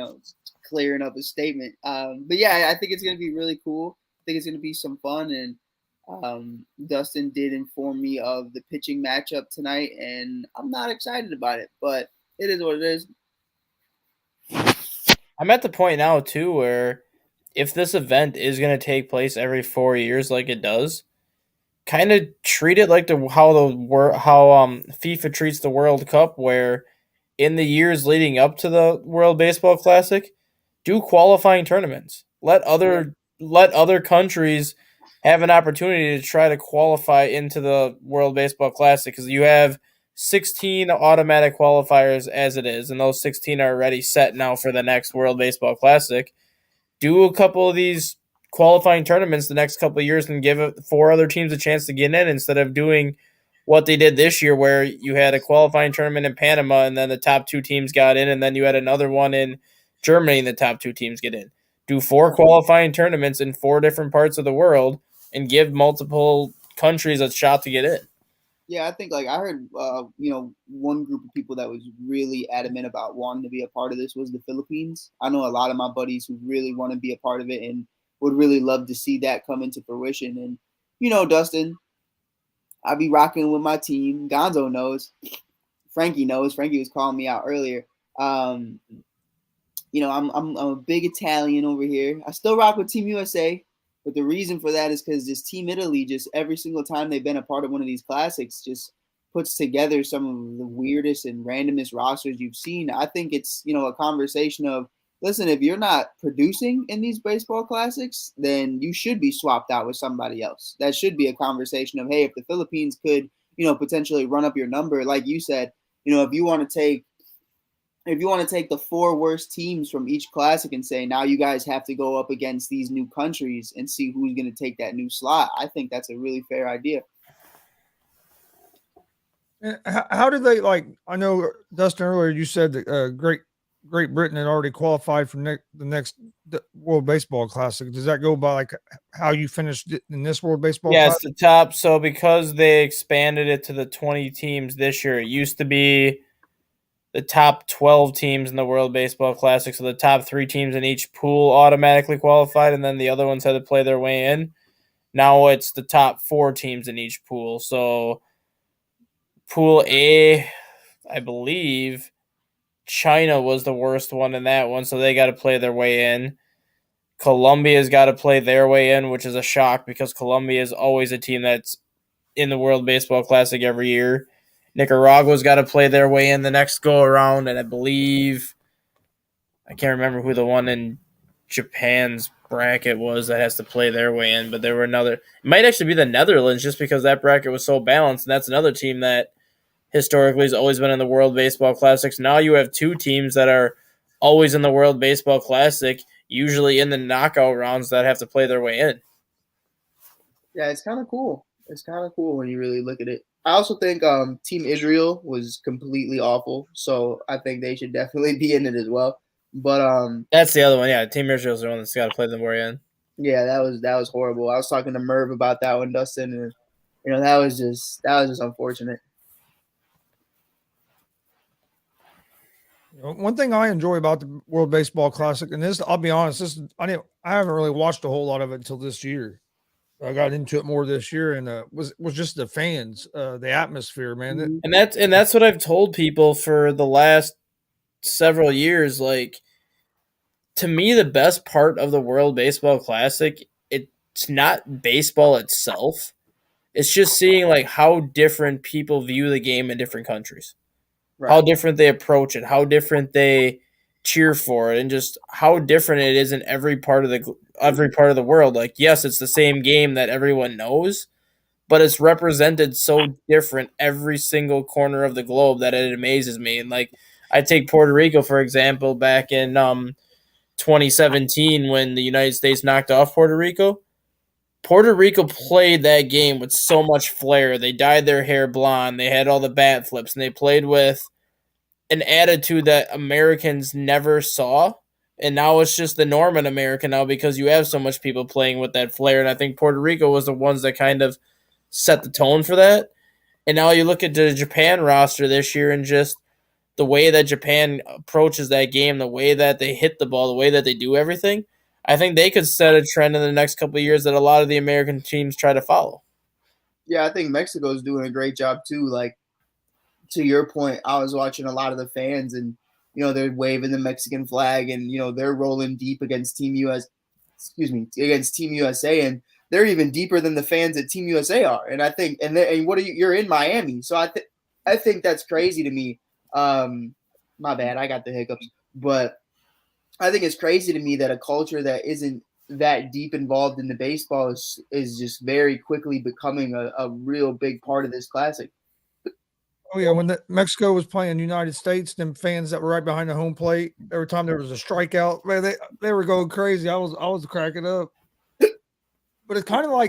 clearing up a statement. But yeah, I think it's going to be really cool. I think it's going to be some fun, and Dustin did inform me of the pitching matchup tonight, and I'm not excited about it, but it is what it is. I'm at the point now too where if this event is going to take place every 4 years, like it does, kind of treat it like how FIFA treats the World Cup, where in the years leading up to the World Baseball Classic, do qualifying tournaments. Let other countries have an opportunity to try to qualify into the World Baseball Classic, because you have 16 automatic qualifiers as it is, and those 16 are already set now for the next World Baseball Classic. Do a couple of these qualifying tournaments the next couple of years and give 4 other teams a chance to get in, instead of doing what they did this year where you had a qualifying tournament in Panama and then the top 2 teams got in, and then you had another one in Germany and the top 2 teams get in. Do 4 qualifying tournaments in 4 different parts of the world and give multiple countries a shot to get in. Yeah, I think I heard, one group of people that was really adamant about wanting to be a part of this was the Philippines. I know a lot of my buddies who really want to be a part of it and would really love to see that come into fruition. And, Dustin, I'll be rocking with my team. Gonzo knows. Frankie knows. Frankie was calling me out earlier. I'm a big Italian over here. I still rock with Team USA, but the reason for that is because this Team Italy, just every single time they've been a part of one of these classics, just puts together some of the weirdest and randomest rosters you've seen. I think it's, a conversation of, listen, if you're not producing in these baseball classics, then you should be swapped out with somebody else. That should be a conversation of, hey, if the Philippines could, potentially run up your number, like you said, if you want to take the 4 worst teams from each classic and say, now you guys have to go up against these new countries and see who's going to take that new slot, I think that's a really fair idea. How did they I know Dustin earlier you said that Great Britain had already qualified for the next World Baseball Classic. Does that go by how you finished in this World Baseball Yes, Classic? the top. So because they expanded it to the 20 teams this year, it used to be the top 12 teams in the World Baseball Classic. So the top 3 teams in each pool automatically qualified, and then the other ones had to play their way in. Now it's the top 4 teams in each pool. So Pool A, I believe China was the worst one in that one, so they got to play their way in. Colombia's got to play their way in, which is a shock because Colombia is always a team that's in the World Baseball Classic every year. Nicaragua's got to play their way in the next go around, and I believe I can't remember who the one in Japan's bracket was that has to play their way in, but there were another. It might actually be the Netherlands just because that bracket was so balanced, and that's another team that historically has always been in the World Baseball Classics. Now you have 2 teams that are always in the World Baseball Classic, usually in the knockout rounds, that have to play their way in. Yeah, it's kind of cool. It's kind of cool when you really look at it. I also think Team Israel was completely awful, so I think they should definitely be in it as well. But that's the other one. Yeah, Team Israel's the one that's got to play the way in. Yeah, that was horrible. I was talking to Merv about that one, Dustin, and that was just unfortunate. One thing I enjoy about the World Baseball Classic, and this, I'll be honest, I haven't really watched a whole lot of it until this year. I got into it more this year, and was just the fans, the atmosphere, man. And that's what I've told people for the last several years. Like, to me, the best part of the World Baseball Classic, it's not baseball itself. It's just seeing how different people view the game in different countries. Right. How different they approach it, how different they cheer for it, and just how different it is in every part of the world. Yes, it's the same game that everyone knows, but it's represented so different every single corner of the globe that it amazes me. And I take Puerto Rico for example, back in 2017 when the United States knocked off Puerto Rico. Puerto Rico played that game with so much flair. They dyed their hair blonde. They had all the bat flips, and they played with an attitude that Americans never saw. And now it's just the norm in America now because you have so much people playing with that flair. And I think Puerto Rico was the ones that kind of set the tone for that. And now you look at the Japan roster this year and just the way that Japan approaches that game, the way that they hit the ball, the way that they do everything. I think they could set a trend in the next couple of years that a lot of the American teams try to follow. Yeah, I think Mexico is doing a great job too. To your point, I was watching a lot of the fans, and they're waving the Mexican flag, and they're rolling deep against Team USA, and they're even deeper than the fans at Team USA are. And I think, you're in Miami, so I think that's crazy to me. My bad, I got the hiccups, but I think it's crazy to me that a culture that isn't that deep involved in the baseball is just very quickly becoming a real big part of this classic. Oh yeah, when Mexico was playing the United States, them fans that were right behind the home plate, every time there was a strikeout, man, they were going crazy. I was cracking up. But it's kind of I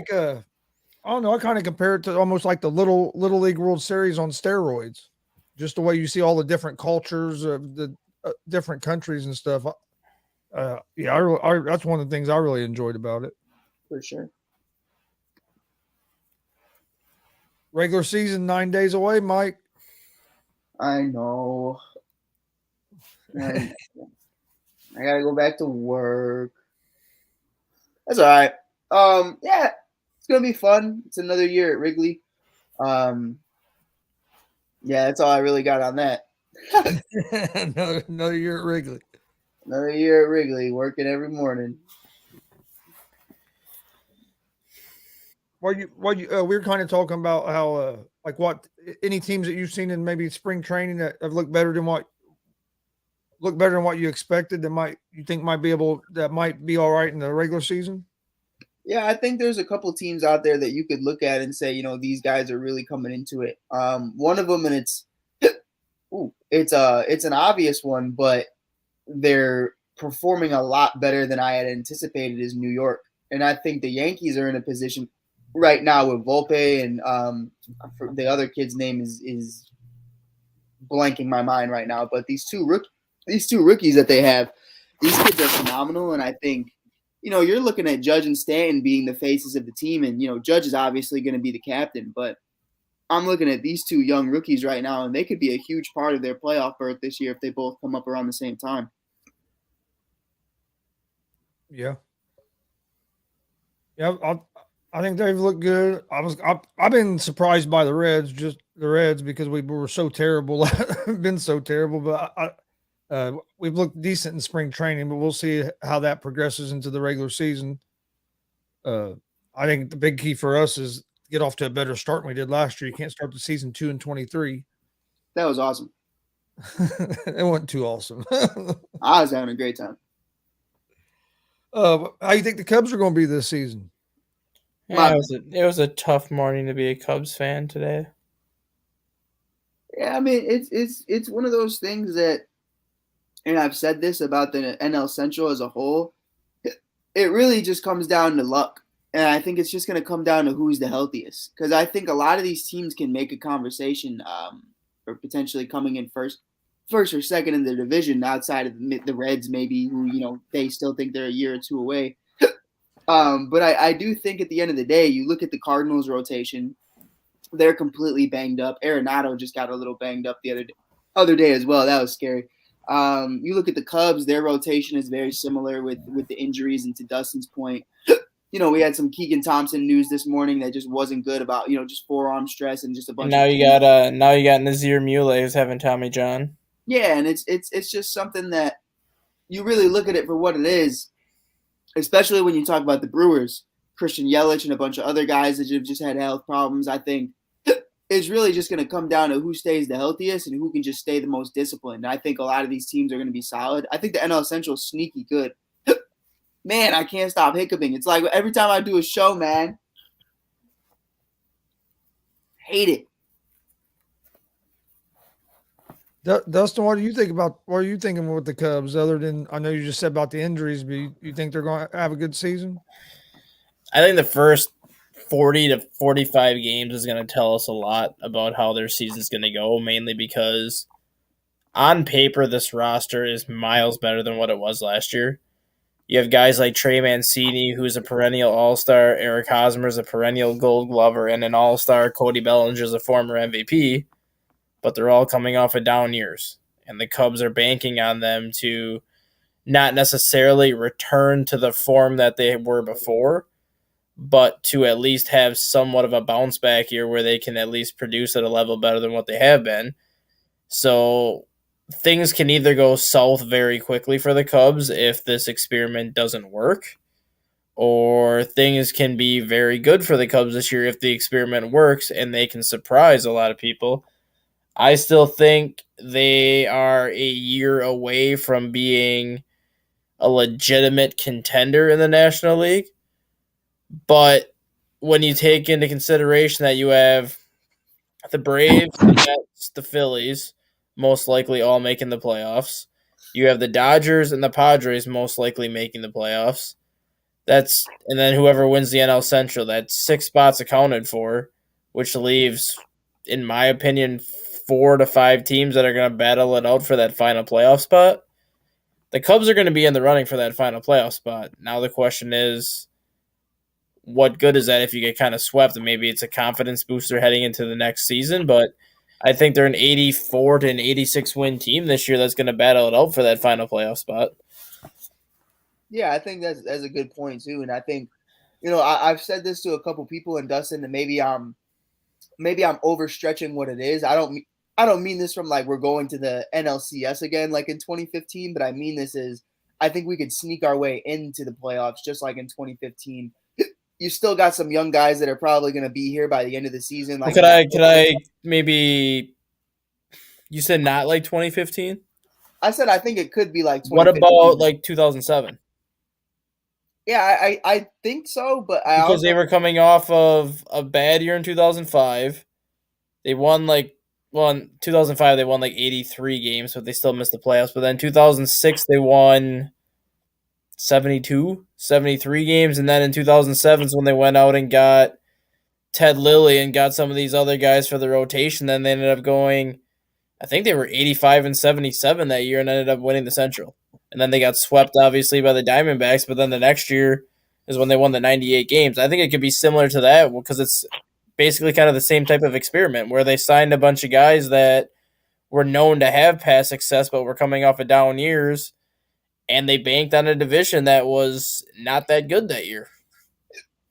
don't know. I kind of compare it to almost like the little League World Series on steroids. Just the way you see all the different cultures of the different countries and stuff. That's one of the things I really enjoyed about it. For sure. Regular season 9 days away, Mike. I know. I gotta go back to work. That's all right. Yeah, it's gonna be fun. It's another year at Wrigley. Yeah, that's all I really got on that. another year at Wrigley. Another year at Wrigley, working every morning. We were kind of talking about how what any teams that you've seen in maybe spring training that have looked better than what you expected that you think might be all right in the regular season. Yeah, I think there's a couple teams out there that you could look at and say, these guys are really coming into it. One of them, and it's it's an obvious one, but they're performing a lot better than I had anticipated is New York. And I think the Yankees are in a position right now with Volpe and the other kid's name is blanking my mind right now. But these two rookies that they have, these kids are phenomenal. And I think, you're looking at Judge and Stanton being the faces of the team. And, Judge is obviously going to be the captain. But I'm looking at these two young rookies right now, and they could be a huge part of their playoff berth this year if they both come up around the same time. Yeah. Yeah, I think they've looked good. I've been surprised by the Reds, because we were so terrible, been so terrible. But we've looked decent in spring training, but we'll see how that progresses into the regular season. I think the big key for us is get off to a better start than we did last year. You can't start the season 2-23. That was awesome. It wasn't too awesome. I was having a great time. How you think the Cubs are going to be this season? Yeah, it was a tough morning to be a Cubs fan today. Yeah, I mean it's one of those things that, and I've said this about the NL Central as a whole, it really just comes down to luck. And I think it's just going to come down to who's the healthiest. Because I think a lot of these teams can make a conversation for potentially coming in first or second in the division outside of the Reds, maybe, who, they still think they're a year or two away. But I do think at the end of the day, you look at the Cardinals rotation, they're completely banged up. Arenado just got a little banged up the other day as well. That was scary. You look at the Cubs, their rotation is very similar with the injuries, and to Dustin's point, we had some Keegan Thompson news this morning that just wasn't good about, just forearm stress and just a bunch. And now you got Nazir Muley who's having Tommy John. Yeah, and it's just something that you really look at it for what it is, especially when you talk about the Brewers, Christian Yelich and a bunch of other guys that have just had health problems. I think it's really just going to come down to who stays the healthiest and who can just stay the most disciplined. I think a lot of these teams are going to be solid. I think the NL Central is sneaky good. Man, I can't stop hiccuping. It's like every time I do a show, man. Hate it. Dustin, what are you thinking with the Cubs? Other than, I know you just said about the injuries, but you think they're going to have a good season? I think the first 40 to 45 games is going to tell us a lot about how their season's going to go, mainly because on paper this roster is miles better than what it was last year. You have guys like Trey Mancini, who's a perennial all-star, Eric Hosmer's a perennial gold glover, and an all-star, Cody Bellinger's a former MVP, but they're all coming off of down years. And the Cubs are banking on them to not necessarily return to the form that they were before, but to at least have somewhat of a bounce back year where they can at least produce at a level better than what they have been. So things can either go south very quickly for the Cubs if this experiment doesn't work, or things can be very good for the Cubs this year if the experiment works and they can surprise a lot of people. I still think they are a year away from being a legitimate contender in the National League. But when you take into consideration that you have the Braves, the Mets, the Phillies, most likely all making the playoffs, you have the Dodgers and the Padres most likely making the playoffs. And then whoever wins the NL Central, that's 6 spots accounted for, which leaves, in my opinion, 4 to 5 teams that are going to battle it out for that final playoff spot. The Cubs are going to be in the running for that final playoff spot. Now the question is, what good is that if you get kind of swept? And maybe it's a confidence booster heading into the next season, but I think they're an 84 to an 86 win team this year that's going to battle it out for that final playoff spot. Yeah, I think that's a good point too. And I think, I've said this to a couple people, and Dustin, and maybe I'm overstretching what it is. I don't mean this from like we're going to the NLCS again like in 2015, but I mean this is, I think we could sneak our way into the playoffs just like in 2015. You still got some young guys that are probably going to be here by the end of the season. Like, could I maybe? You said not like 2015. I said I think it could be like 2015. What about like 2007? Yeah, I think so, but because they were coming off of a bad year in 2005. They won like well, in 2005 they won like 83 games, but they still missed the playoffs. But then 2006 they won 73 games, and then in 2007 is when they went out and got Ted Lilly and got some of these other guys for the rotation. Then they ended up going, I think they were 85 and 77 that year and ended up winning the Central. And then they got swept, obviously, by the Diamondbacks, but then the next year is when they won the 98 games. I think it could be similar to that because it's basically kind of the same type of experiment where they signed a bunch of guys that were known to have past success but were coming off of down years, and they banked on a division that was not that good that year.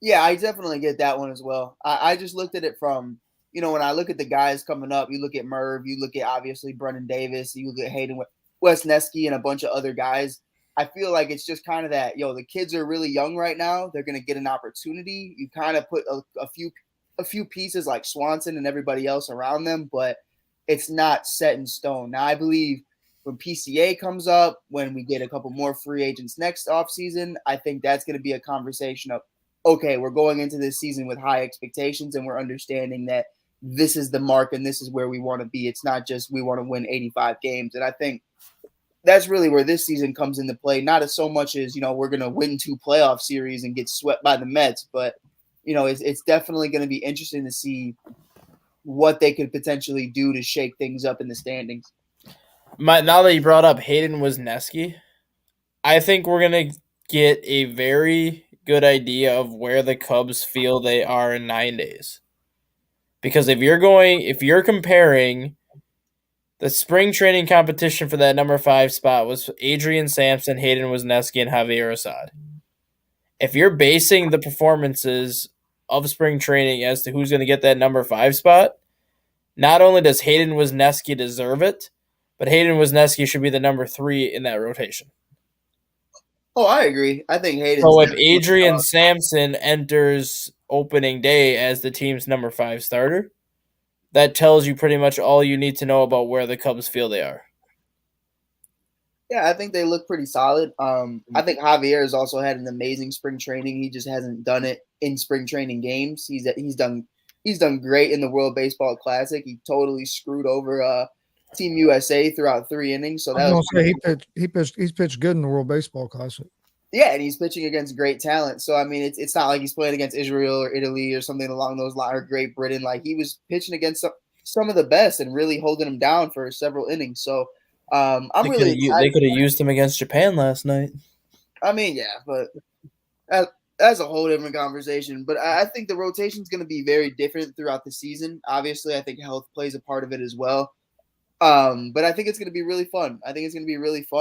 Yeah, I definitely get that one as well. I just looked at it from, when I look at the guys coming up, you look at Merv, you look at obviously Brennan Davis, you look at Hayden Wesneski and a bunch of other guys. I feel like it's just kind of that, the kids are really young right now. They're going to get an opportunity. You kind of put a few pieces like Swanson and everybody else around them, but it's not set in stone. Now, I believe when PCA comes up, when we get a couple more free agents next offseason, I think that's going to be a conversation of, okay, we're going into this season with high expectations and we're understanding that this is the mark and this is where we want to be. It's not just we want to win 85 games. And I think that's really where this season comes into play. Not as so much as, we're going to win 2 playoff series and get swept by the Mets, but, it's definitely going to be interesting to see what they could potentially do to shake things up in the standings. Now that you brought up Hayden Wesneski, I think we're going to get a very good idea of where the Cubs feel they are in 9 days. Because if you're comparing the spring training competition for that number 5 spot was Adrian Sampson, Hayden Wesneski, and Javier Assad. If you're basing the performances of spring training as to who's going to get that number 5 spot, not only does Hayden Wesneski deserve it, but Hayden Wesneski should be the number 3 in that rotation. Oh, I agree. I think Hayden. So if Adrian Sampson enters opening day as the team's number 5 starter, that tells you pretty much all you need to know about where the Cubs feel they are. Yeah, I think they look pretty solid. I think Javier has also had an amazing spring training. He just hasn't done it in spring training games. He's done great in the World Baseball Classic. He totally screwed over Team USA throughout 3 innings. So that was he's pitched good in the World Baseball Classic. Yeah, and he's pitching against great talent. So I mean, it's not like he's playing against Israel or Italy or something along those lines, or Great Britain. Like he was pitching against some of the best and really holding him down for several innings. So I'm really excited. They could have used him against Japan last night. I mean, yeah, but that's a whole different conversation. But I think the rotation is going to be very different throughout the season. Obviously, I think health plays a part of it as well. But I think it's going to be really fun.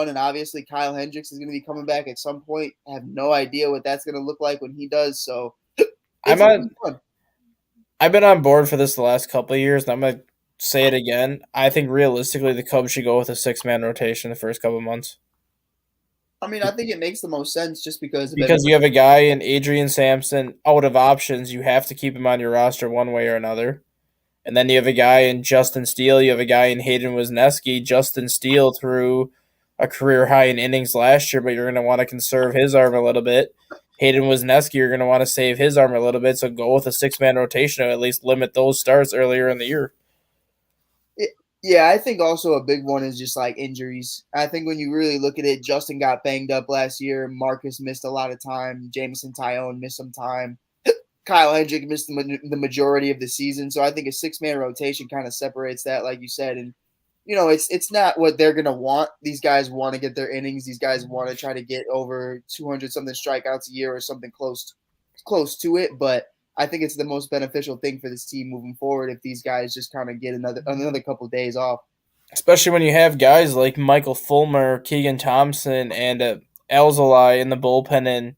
And obviously Kyle Hendricks is going to be coming back at some point. I have no idea what that's going to look like when he does. So I've been on board for this the last couple of years, and I'm going to say it again. I think realistically the Cubs should go with a 6-man rotation the first couple of months. I mean, I think it makes the most sense just because you have a guy in Adrian Sampson out of options. You have to keep him on your roster one way or another. And then you have a guy in Justin Steele. You have a guy in Hayden Wesneski. Justin Steele threw a career high in innings last year, but you're going to want to conserve his arm a little bit. Hayden Wesneski, you're going to want to save his arm a little bit, so go with a 6-man rotation to at least limit those starts earlier in the year. Yeah, I think also a big one is just like injuries. I think when you really look at it, Justin got banged up last year. Marcus missed a lot of time. Jameson Tyone missed some time. Kyle Hendrick missed the majority of the season. So I think a 6-man rotation kind of separates that, like you said. And, it's not what they're going to want. These guys want to get their innings. These guys want to try to get over 200-something strikeouts a year or something close to it. But I think it's the most beneficial thing for this team moving forward if these guys just kind of get another couple of days off. Especially when you have guys like Michael Fulmer, Keegan Thompson, and Alzolay in the bullpen, and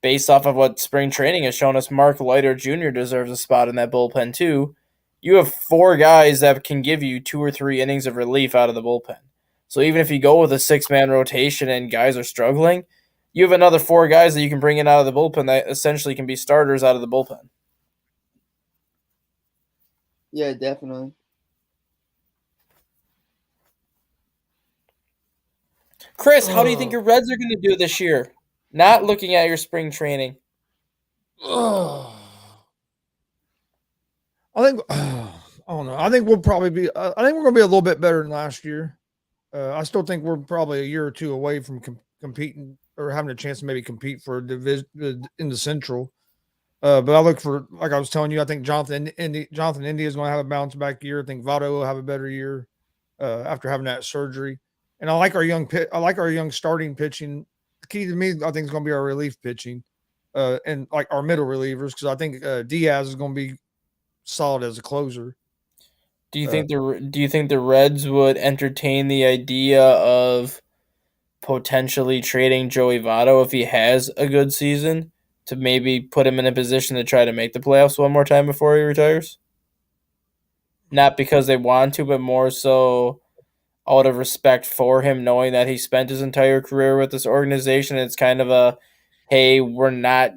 based off of what spring training has shown us, Mark Leiter Jr. deserves a spot in that bullpen too. You have 4 guys that can give you 2 or 3 innings of relief out of the bullpen. So even if you go with a 6-man rotation and guys are struggling, you have another 4 guys that you can bring in out of the bullpen that essentially can be starters out of the bullpen. Yeah, definitely. Chris, how do you think your Reds are going to do this year? Not looking at your spring training. I I don't know. I think we'll probably be. I think we're going to be a little bit better than last year. I still think we're probably a year or two away from competing or having a chance to maybe compete for a division in the Central. But I look for, like I was telling you, I think Jonathan India is going to have a bounce back year. I think Votto will have a better year after having that surgery. And I like our young starting pitching. The key to me, I think, is going to be our relief pitching, and like our middle relievers, because I think Diaz is going to be solid as a closer. Do you think the Reds would entertain the idea of potentially trading Joey Votto if he has a good season to maybe put him in a position to try to make the playoffs one more time before he retires? Not because they want to, but more so out of respect for him, knowing that he spent his entire career with this organization. It's kind of a, hey, we're not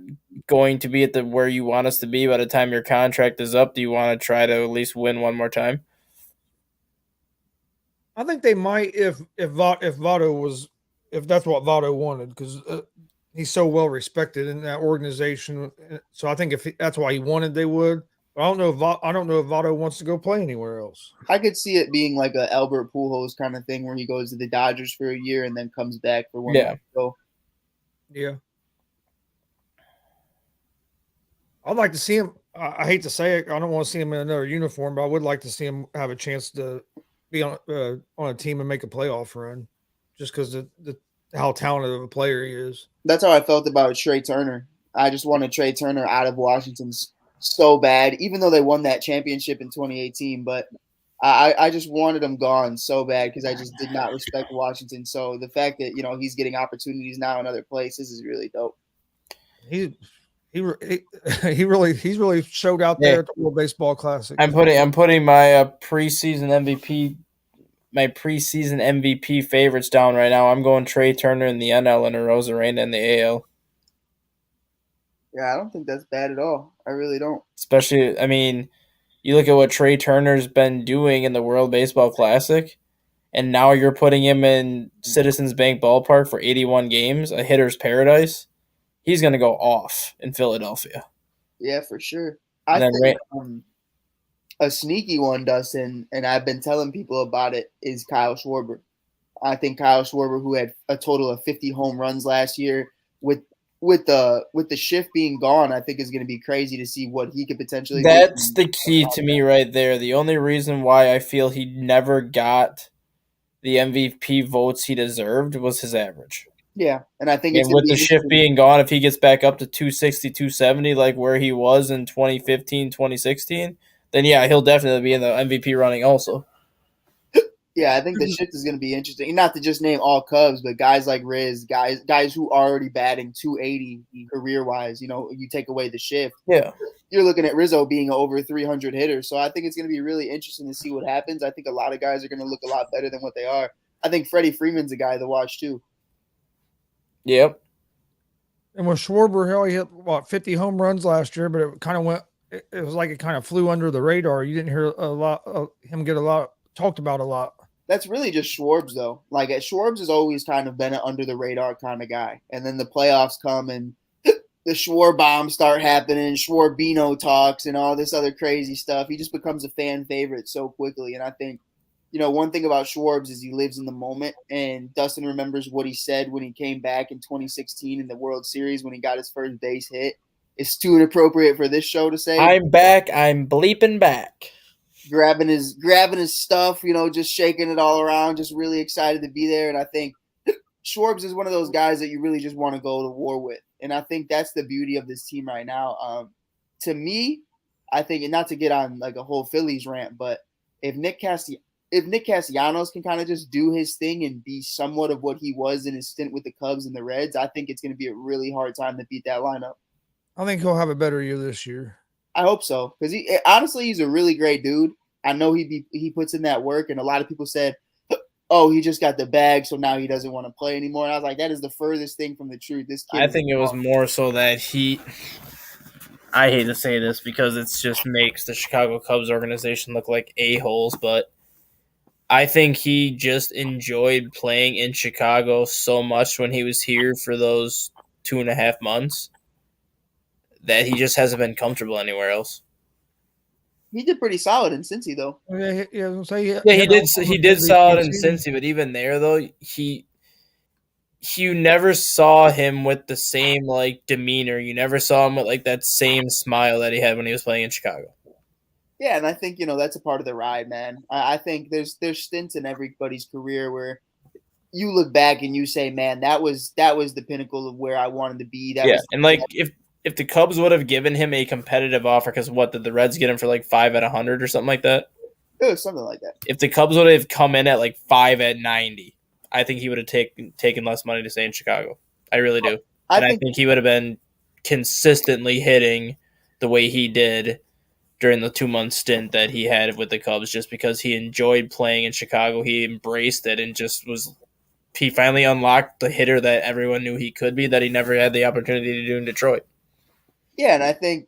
going to be at the where you want us to be by the time your contract is up. Do you want to try to at least win one more time? I think they might if Votto was, if that's what Votto wanted, because he's so well respected in that organization. So I think if that's why he wanted, they would. But I don't know if Votto wants to go play anywhere else. I could see it being like a Albert Pujols kind of thing where he goes to the Dodgers for a year and then comes back for one. Yeah. So Yeah. I'd like to see him. I hate to say it, I don't want to see him in another uniform, but I would like to see him have a chance to be on a team and make a playoff run, just because the how talented of a player he is. that's how I felt about Trey Turner. I just wanted Trey Turner out of Washington so bad, even though they won that championship in 2018. But I just wanted him gone so bad because I just did not respect Washington. So the fact that he's getting opportunities now in other places is really dope. He's really showed out there at the World Baseball Classic. I'm putting my preseason MVP favorites down right now. I'm going Trey Turner in the NL and Arozarena in the AL. Yeah, I don't think that's bad at all. I really don't. Especially, I mean, you look at what Trey Turner's been doing in the World Baseball Classic, and now you're putting him in Citizens Bank Ballpark for 81 games, a hitter's paradise. He's going to go off in Philadelphia. Yeah, for sure. I think a sneaky one, Dustin, and I've been telling people about it, is Kyle Schwarber. I think Kyle Schwarber, who had a total of 50 home runs last year, with the shift being gone, I think is going to be crazy to see what he could potentially do. That's the key to me right there. The only reason why I feel he never got the MVP votes he deserved was his average. Yeah, and I think it's with the shift being gone, if he gets back up to 260, 270, like where he was in 2015, 2016, then yeah, he'll definitely be in the MVP running also. Yeah, I think the shift is going to be interesting. And not to just name all Cubs, but guys like Riz, guys who are already batting 280 career-wise, you take away the shift. Yeah. You're looking at Rizzo being an over 300 hitter. So I think it's going to be really interesting to see what happens. I think a lot of guys are going to look a lot better than what they are. I think Freddie Freeman's a guy to watch too. Yep. And with Schwarber, he hit 50 home runs last year, but it kind of went. It was like it kind of flew under the radar. You didn't hear a lot of him get talked about a lot. That's really just Schwartz, though. Like, Schwartz has always kind of been an under-the-radar kind of guy. And then the playoffs come and the Schwarb bombs start happening, Schwarbino talks and all this other crazy stuff. He just becomes a fan favorite so quickly. And I think, one thing about Schwartz is he lives in the moment. And Dustin remembers what he said when he came back in 2016 in the World Series when he got his first base hit. It's too inappropriate for this show to say. I'm back. I'm bleeping back. Grabbing his stuff, just shaking it all around, just really excited to be there. And I think Schwartz is one of those guys that you really just want to go to war with. And I think that's the beauty of this team right now. To me, I think, and not to get on like a whole Phillies rant, but if Nick Castellanos can kind of just do his thing and be somewhat of what he was in his stint with the Cubs and the Reds, I think it's going to be a really hard time to beat that lineup. I think he'll have a better year this year. I hope so, because he's a really great dude. I know he puts in that work, and a lot of people said, "Oh, he just got the bag, so now he doesn't want to play anymore." And I was like, that is the furthest thing from the truth. This kid. I think it was more so that I hate to say this because it just makes the Chicago Cubs organization look like a-holes, but I think he just enjoyed playing in Chicago so much when he was here for those 2.5 months that he just hasn't been comfortable anywhere else. He did pretty solid in Cincy though. Yeah, I was gonna say, Yeah, he had did. a He did MVP solid in season. Cincy, but even there though, you never saw him with the same like demeanor. You never saw him with like that same smile that he had when he was playing in Chicago. Yeah, and I think that's a part of the ride, man. I think there's stints in everybody's career where you look back and you say, man, that was the pinnacle of where I wanted to be. That Yeah, was and like if the Cubs would have given him a competitive offer, because what did the Reds get him for like 5 at 100 or something like that? it was something like that. If the Cubs would have come in at like 5 at 90, I think he would have taken less money to stay in Chicago. I really do. I And think I think he would have been consistently hitting the way he did during the 2-month stint that he had with the Cubs, just because he enjoyed playing in Chicago. He embraced it and just was. He finally unlocked the hitter that everyone knew he could be, that he never had the opportunity to do in Detroit. yeah, and I think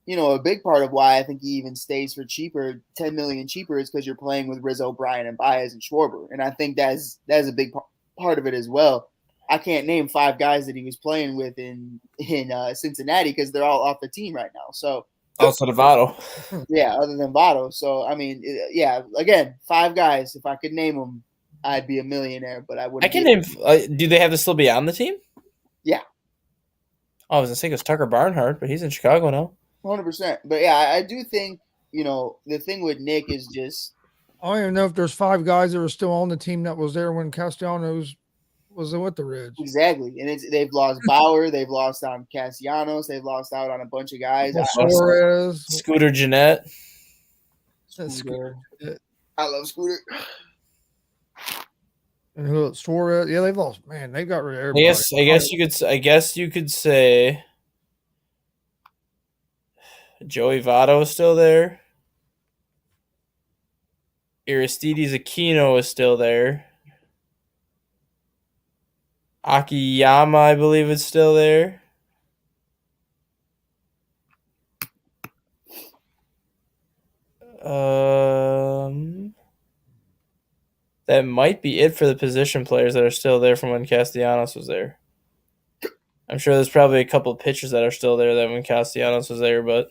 a big part of why I think he even stays for cheaper, 10 million cheaper, is because you're playing with Rizzo, Bryan, and Baez and Schwarber, and I think that's a big part of it as well. I can't name 5 guys that he was playing with in Cincinnati because they're all off the team right now. So Also, Novato. yeah, other than Votto. So I mean, yeah, again, 5 guys. If I could name them, I'd be a millionaire. But I wouldn't. I can name. Do they have to still be on the team? Yeah. Oh, I was gonna say it was Tucker Barnhart, but he's in Chicago now. 100%. But yeah, I do think the thing with Nick is just I don't even know if there's 5 guys that are still on the team that was there when Castellanos was with the Reds. exactly, and they've lost Bauer, they've lost on Castellanos, they've lost out on a bunch of guys. Suarez, Scooter Jeanette. Scooter. I love Scooter. And who else? Suarez. Yeah, they've lost. Man, they got rid of everybody. I guess you could say Joey Votto is still there. Aristides Aquino is still there. Akiyama, I believe, is still there. That might be it for the position players that are still there from when Castellanos was there. I'm sure there's probably a couple of pitchers that are still there that when Castellanos was there, but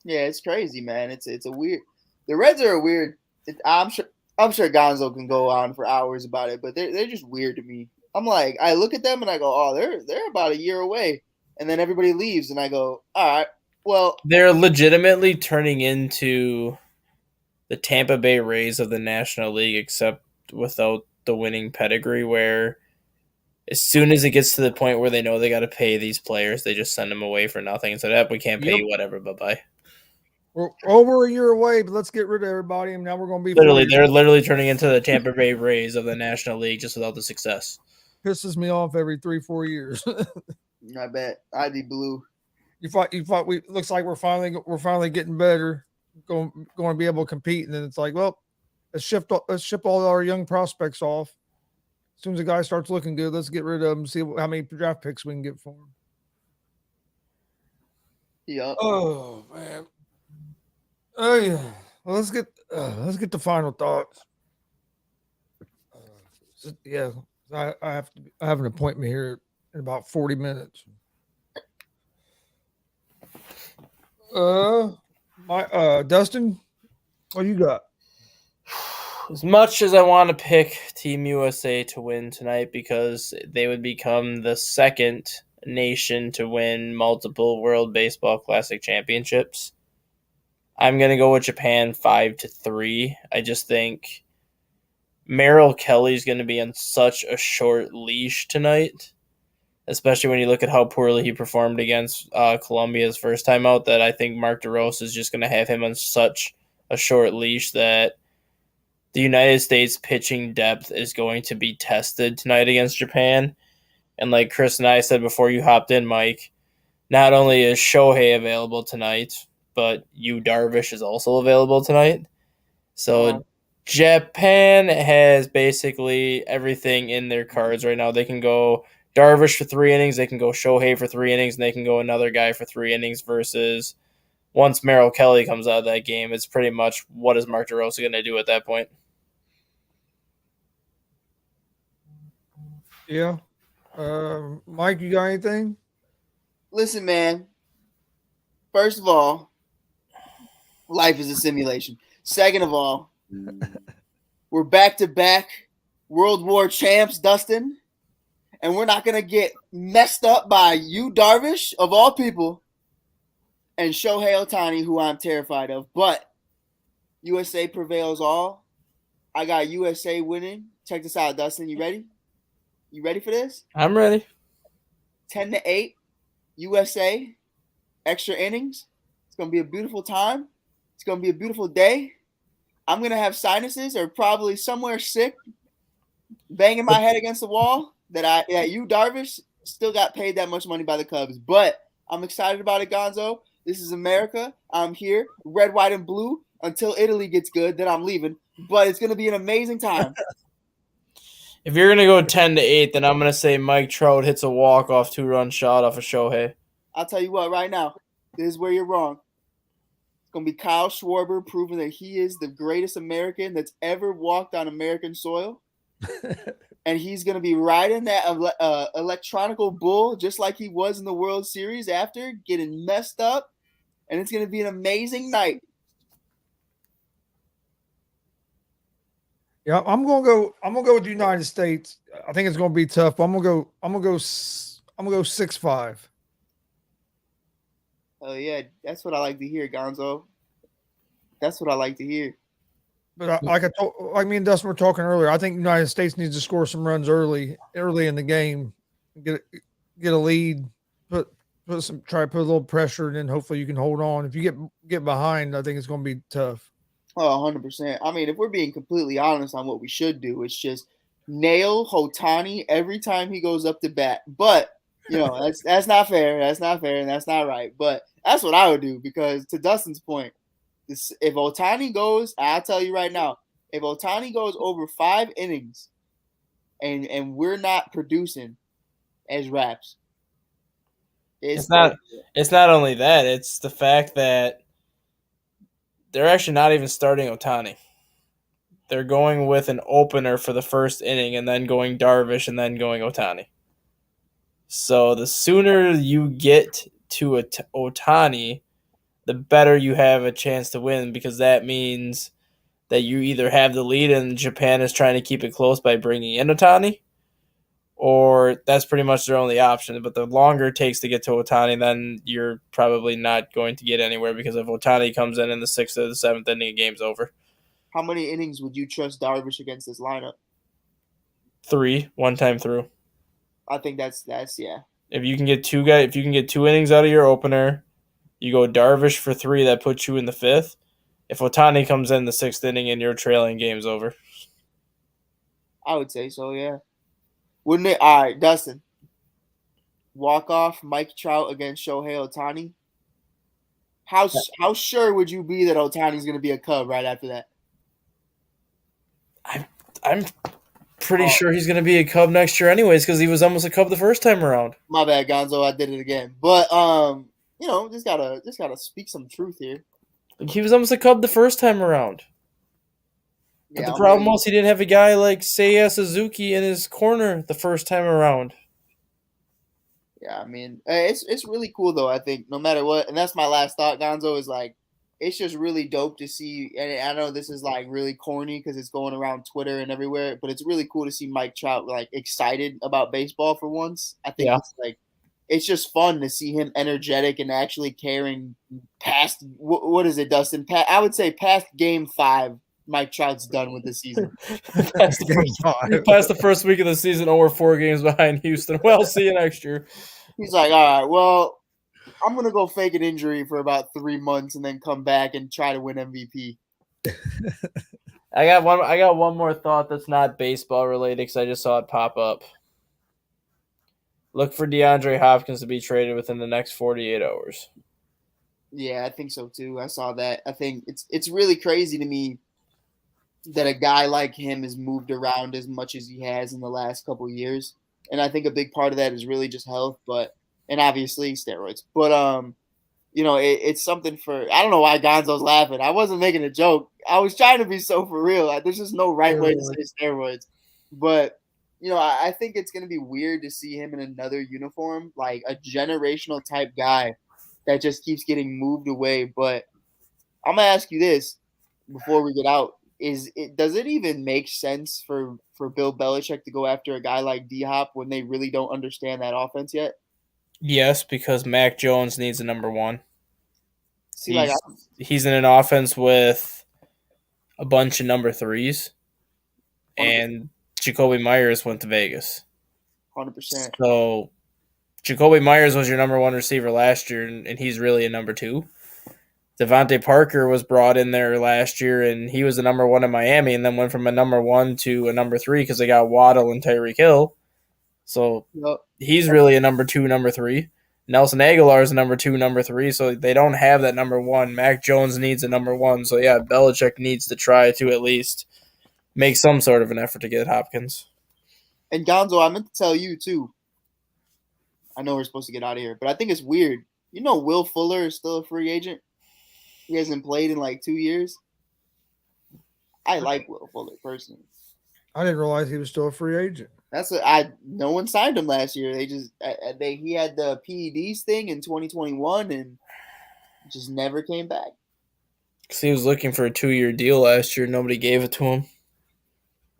yeah, it's crazy, man. It's a weird. The Reds are a weird. I'm sure Gonzo can go on for hours about it, but they're just weird to me. I'm like, I look at them and I go, oh, they're about a year away, and then everybody leaves, and I go, all right, well, they're legitimately turning into the Tampa Bay Rays of the National League, except without the winning pedigree, where as soon as it gets to the point where they know they got to pay these players, they just send them away for nothing and say, we can't pay you, whatever, bye-bye. We're over a year away, but let's get rid of everybody, and now we're going to be they're literally turning into the Tampa Bay Rays of the National League just without the success. Pisses me off every 3-4 years. I bet ID Blue. You thought we looks like we're finally getting better, going to be able to compete, and then it's like, well, let's ship all our young prospects off. As soon as the guy starts looking good, let's get rid of him. See how many draft picks we can get for him. Yeah. Oh man. Oh yeah. Well, let's get the final thoughts. Yeah, I have an appointment here in about 40 minutes. Dustin, what you got? As much as I want to pick Team USA to win tonight because they would become the second nation to win multiple World Baseball Classic championships, I'm going to go with Japan 5-3. I just think Merrill Kelly's going to be on such a short leash tonight, especially when you look at how poorly he performed against Colombia's first time out, that I think Mark DeRosa is just going to have him on such a short leash that the United States pitching depth is going to be tested tonight against Japan. And like Chris and I said before you hopped in, Mike, not only is Shohei available tonight, but Yu Darvish is also available tonight. So Japan has basically everything in their cards right now. They can go Darvish for 3 innings, they can go Shohei for 3 innings, and they can go another guy for 3 innings versus once Merrill Kelly comes out of that game, it's pretty much what is Mark DeRosa going to do at that point? Yeah. Mike, you got anything? Listen, man. First of all, Life is a simulation. Second of all, we're back-to-back World War champs, Dustin, and we're not going to get messed up by Yu Darvish, of all people, and Shohei Ohtani, who I'm terrified of. But USA prevails all. I got USA winning. Check this out, Dustin. You ready? You ready for this? I'm ready. 10-8, USA, extra innings. It's going to be a beautiful time. It's going to be a beautiful day. I'm going to have sinuses or probably somewhere sick, banging my head against the wall that Yu Darvish still got paid that much money by the Cubs. But I'm excited about it, Gonzo. This is America. I'm here, red, white, and blue, until Italy gets good. Then I'm leaving. But it's going to be an amazing time. If you're gonna go 10-8, then I'm gonna say Mike Trout hits a walk-off 2-run shot off of Shohei. I'll tell you what, right now, this is where you're wrong. It's going to be Kyle Schwarber proving that he is the greatest American that's ever walked on American soil. And he's going to be riding that electronical bull just like he was in the World Series after getting messed up. And it's going to be an amazing night. Yeah, I'm gonna go with the United States. I think it's gonna be tough. But I'm gonna go 6-5. Oh yeah, that's what I like to hear, Gonzo. That's what I like to hear. But like me and Dustin were talking earlier, I think the United States needs to score some runs early in the game, get a lead, try to put a little pressure, and then hopefully you can hold on. If you get behind, I think it's going to be tough. Oh, 100%. I mean, if we're being completely honest on what we should do, it's just nail Ohtani every time he goes up to bat. But, that's not fair. That's not fair, and that's not right. But that's what I would do because, to Dustin's point, if Ohtani goes, I'll tell you right now, if Ohtani goes over 5 innings and we're not producing as Raps, it's not only that, it's the fact that they're actually not even starting Ohtani. They're going with an opener for the first inning and then going Darvish and then going Ohtani. So the sooner you get to Ohtani, the better you have a chance to win because that means that you either have the lead and Japan is trying to keep it close by bringing in Ohtani, or that's pretty much their only option. But the longer it takes to get to Ohtani, then you're probably not going to get anywhere because if Ohtani comes in the 6th or the 7th inning, the game's over. How many innings would you trust Darvish against this lineup? 3, one time through. I think that's yeah. If you can get 2 innings out of your opener, you go Darvish for 3, that puts you in the 5th. If Ohtani comes in the 6th inning and you're trailing, game's over. I would say so, yeah. Wouldn't it? All right, Dustin. Walk off Mike Trout against Shohei Ohtani. How sure would you be that Ohtani's going to be a Cub right after that? I'm pretty sure he's going to be a Cub next year anyways because he was almost a Cub the first time around. My bad, Gonzo. I did it again. But just gotta speak some truth here. He was almost a Cub the first time around. But the problem was he didn't have a guy like Seiya Suzuki in his corner the first time around. Yeah, I mean, it's really cool though. I think no matter what, and that's my last thought, Gonzo, is like it's just really dope to see. And I know this is like really corny because it's going around Twitter and everywhere, but it's really cool to see Mike Trout like excited about baseball for once. I think it's just fun to see him energetic and actually caring past what is it, Dustin? I would say past Game 5. Mike Trout's done with the season. Past the first week of the season, we're 4 games behind Houston. Well, see you next year. He's like, all right, well, I'm going to go fake an injury for about 3 months and then come back and try to win MVP. I got one more thought that's not baseball related because I just saw it pop up. Look for DeAndre Hopkins to be traded within the next 48 hours. Yeah, I think so too. I saw that. I think it's really crazy to me that a guy like him has moved around as much as he has in the last couple of years. And I think a big part of that is really just health, and obviously steroids. But, it's something for – I don't know why Gonzo's laughing. I wasn't making a joke. I was trying to be so for real. There's just no right way to say steroids. But, I think it's going to be weird to see him in another uniform, like a generational type guy that just keeps getting moved away. But I'm gonna ask you this before we get out: does it even make sense for Bill Belichick to go after a guy like D Hop when they really don't understand that offense yet? Yes, because Mac Jones needs a number one. See, like, He's in an offense with a bunch of number threes, 100%. and Jacoby Myers went to Vegas. 100%. So Jacoby Myers was your number one receiver last year, and he's really a number two. Devontae Parker was brought in there last year, and he was the number one in Miami, and then went from a number one to a number three because they got Waddle and Tyreek Hill. So he's really a number two, number three. Nelson Aguilar is a number two, number three, so they don't have that number one. Mac Jones needs a number one, so yeah, Belichick needs to try to at least make some sort of an effort to get Hopkins. And Gonzo, I meant to tell you too. I know we're supposed to get out of here, but I think it's weird. You know, Will Fuller is still a free agent. He hasn't played in like 2 years. I like Will Fuller personally. I didn't realize he was still a free agent. No one signed him last year. He had the PEDs thing in 2021 and just never came back. Because he was looking for a 2-year deal last year. Nobody gave it to him.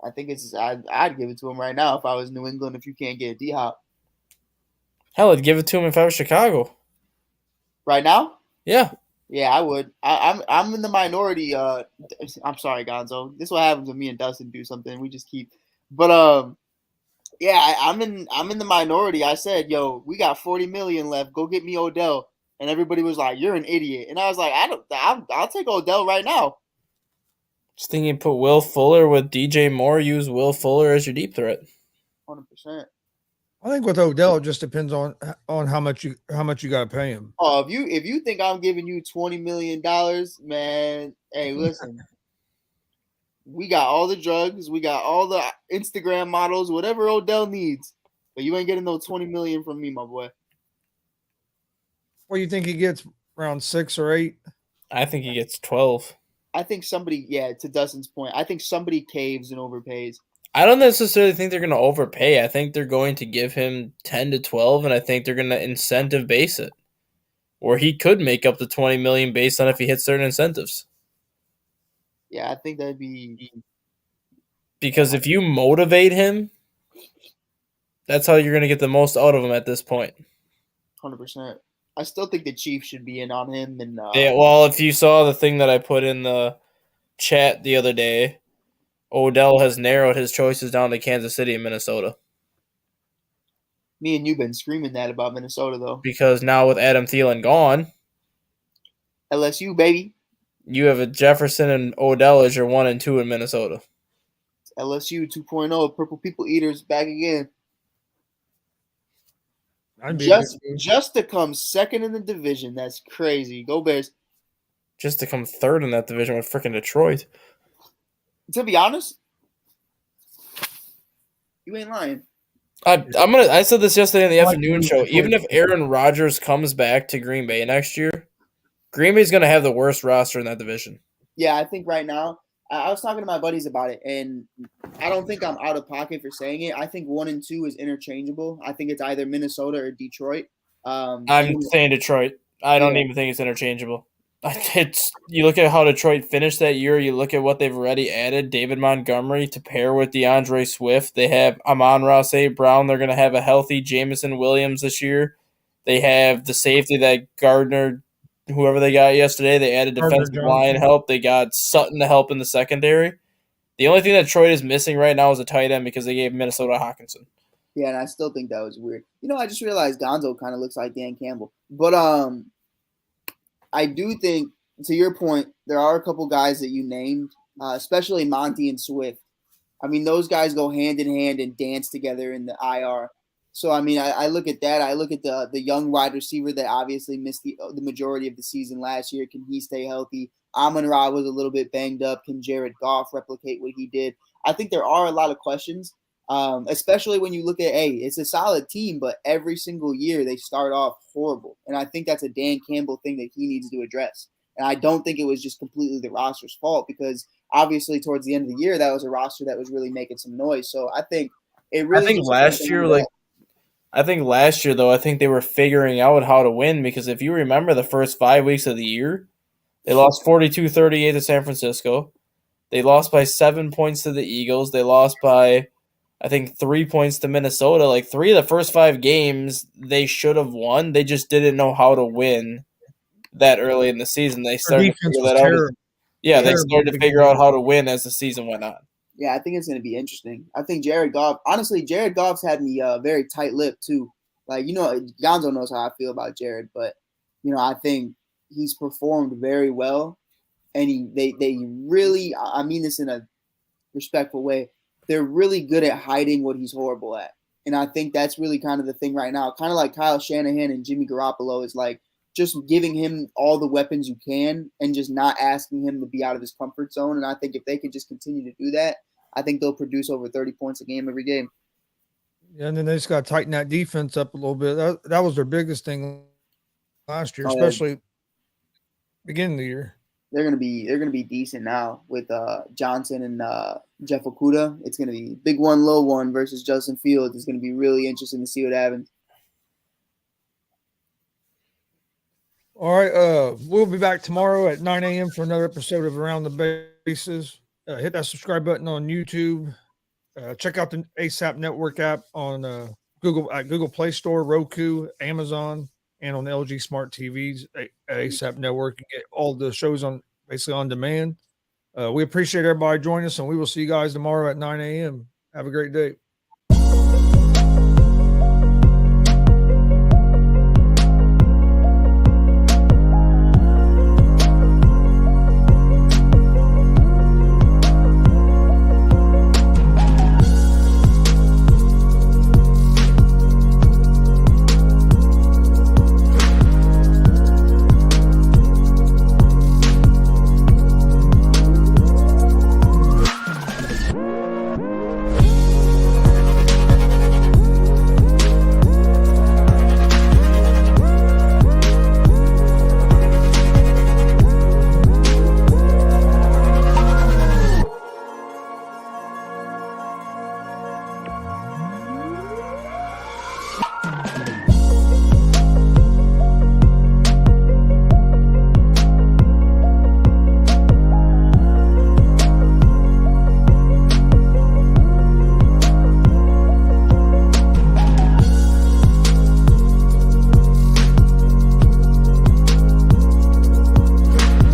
I think I'd give it to him right now if I was New England. If you can't get D-Hop, hell, I'd give it to him if I was Chicago. Right now? Yeah. Yeah, I would. I'm in the minority. I'm sorry, Gonzo. This is what happens when me and Dustin do something. We just keep. But yeah, I'm in the minority. I said, yo, we got 40 million left. Go get me Odell. And everybody was like, you're an idiot. And I was like, I'll take Odell right now. Just thinking, put Will Fuller with DJ Moore. Use Will Fuller as your deep threat. 100%. I think with Odell, it just depends on how much you got to pay him. Oh, if you think I'm giving you $20 million, man, hey, listen. We got all the drugs, we got all the Instagram models, whatever Odell needs, but you ain't getting no 20 million from me, my boy. What do you think he gets? Around 6 or 8? I think he gets 12. I think somebody, to Dustin's point, I think somebody caves and overpays. I don't necessarily think they're going to overpay. I think they're going to give him 10 to 12, and I think they're going to incentive base it. Or he could make up the 20 million based on if he hits certain incentives. Yeah, I think that'd be... Because if you motivate him, that's how you're going to get the most out of him at this point. 100%. I still think the Chiefs should be in on him. And yeah, well, if you saw the thing that I put in the chat the other day, Odell has narrowed his choices down to Kansas City and Minnesota. Me and you've been screaming that about Minnesota, though. Because now with Adam Thielen gone, LSU, baby. You have a Jefferson and Odell as your 1 and 2 in Minnesota. It's LSU 2.0, Purple People Eaters back again. Just to come second in the division. That's crazy. Go Bears. Just to come third in that division with freaking Detroit. To be honest, you ain't lying. I said this yesterday in the afternoon show. Even if Aaron Rodgers comes back to Green Bay next year, Green Bay's going to have the worst roster in that division. Yeah, I think right now, I was talking to my buddies about it, and I don't think I'm out of pocket for saying it. I think 1 and 2 is interchangeable. I think it's either Minnesota or Detroit. I'm saying Detroit. I don't even think it's interchangeable. You look at how Detroit finished that year. You look at what they've already added. David Montgomery to pair with DeAndre Swift. They have Amon-Ra St. Brown. They're going to have a healthy Jameson Williams this year. They have the safety that Gardner, whoever they got yesterday. They added defensive line help. They got Sutton to help in the secondary. The only thing that Detroit is missing right now is a tight end because they gave Minnesota Hockenson. Yeah, and I still think that was weird. I just realized Gonzo kind of looks like Dan Campbell. But I do think, to your point, there are a couple guys that you named, especially Monty and Swift. I mean, those guys go hand in hand and dance together in the IR. So, I mean, I look at that. I look at the young wide receiver that obviously missed the majority of the season last year. Can he stay healthy? Amon-Ra was a little bit banged up. Can Jared Goff replicate what he did? I think there are a lot of questions, especially when you look at, it's a solid team, but every single year they start off horrible. And I think that's a Dan Campbell thing that he needs to address. And I don't think it was just completely the roster's fault because obviously towards the end of the year, that was a roster that was really making some noise. So I think it really. I think last year, though, I think they were figuring out how to win because if you remember the first 5 weeks of the year, They lost 42-38 to San Francisco. They lost by 7 points to the Eagles. They lost by, I think, 3 points to Minnesota. Like 3 of the first 5 games they should have won. They just didn't know how to win that early in the season. They started to defense figure was that out. terrible. Yeah, they Terrible. started to figure out how to win as the season went on. Yeah, I think it's going to be interesting. I think Jared Goff, honestly, Jared Goff's had me very tight-lipped too. Like, Gonzo knows how I feel about Jared, but, I think he's performed very well. And they really, I mean this in a respectful way, they're really good at hiding what he's horrible at. And I think that's really kind of the thing right now. Kind of like Kyle Shanahan and Jimmy Garoppolo is like just giving him all the weapons you can and just not asking him to be out of his comfort zone. And I think if they could just continue to do that, I think they'll produce over 30 points a game every game. Yeah, and then they just got to tighten that defense up a little bit. That was their biggest thing last year, especially beginning of the year. They're gonna be decent now with Johnson and Jeff Okudah. It's gonna be big one, low one versus Justin Fields. It's gonna be really interesting to see what happens. All right, we'll be back tomorrow at 9 a.m. for another episode of Around the Bases. Hit that subscribe button on YouTube. Check out the ASAP Network app on Google Play Store, Roku, Amazon, and on the LG Smart TVs at ASAP Network. You get all the shows basically on demand. We appreciate everybody joining us, and we will see you guys tomorrow at 9 a.m. Have a great day.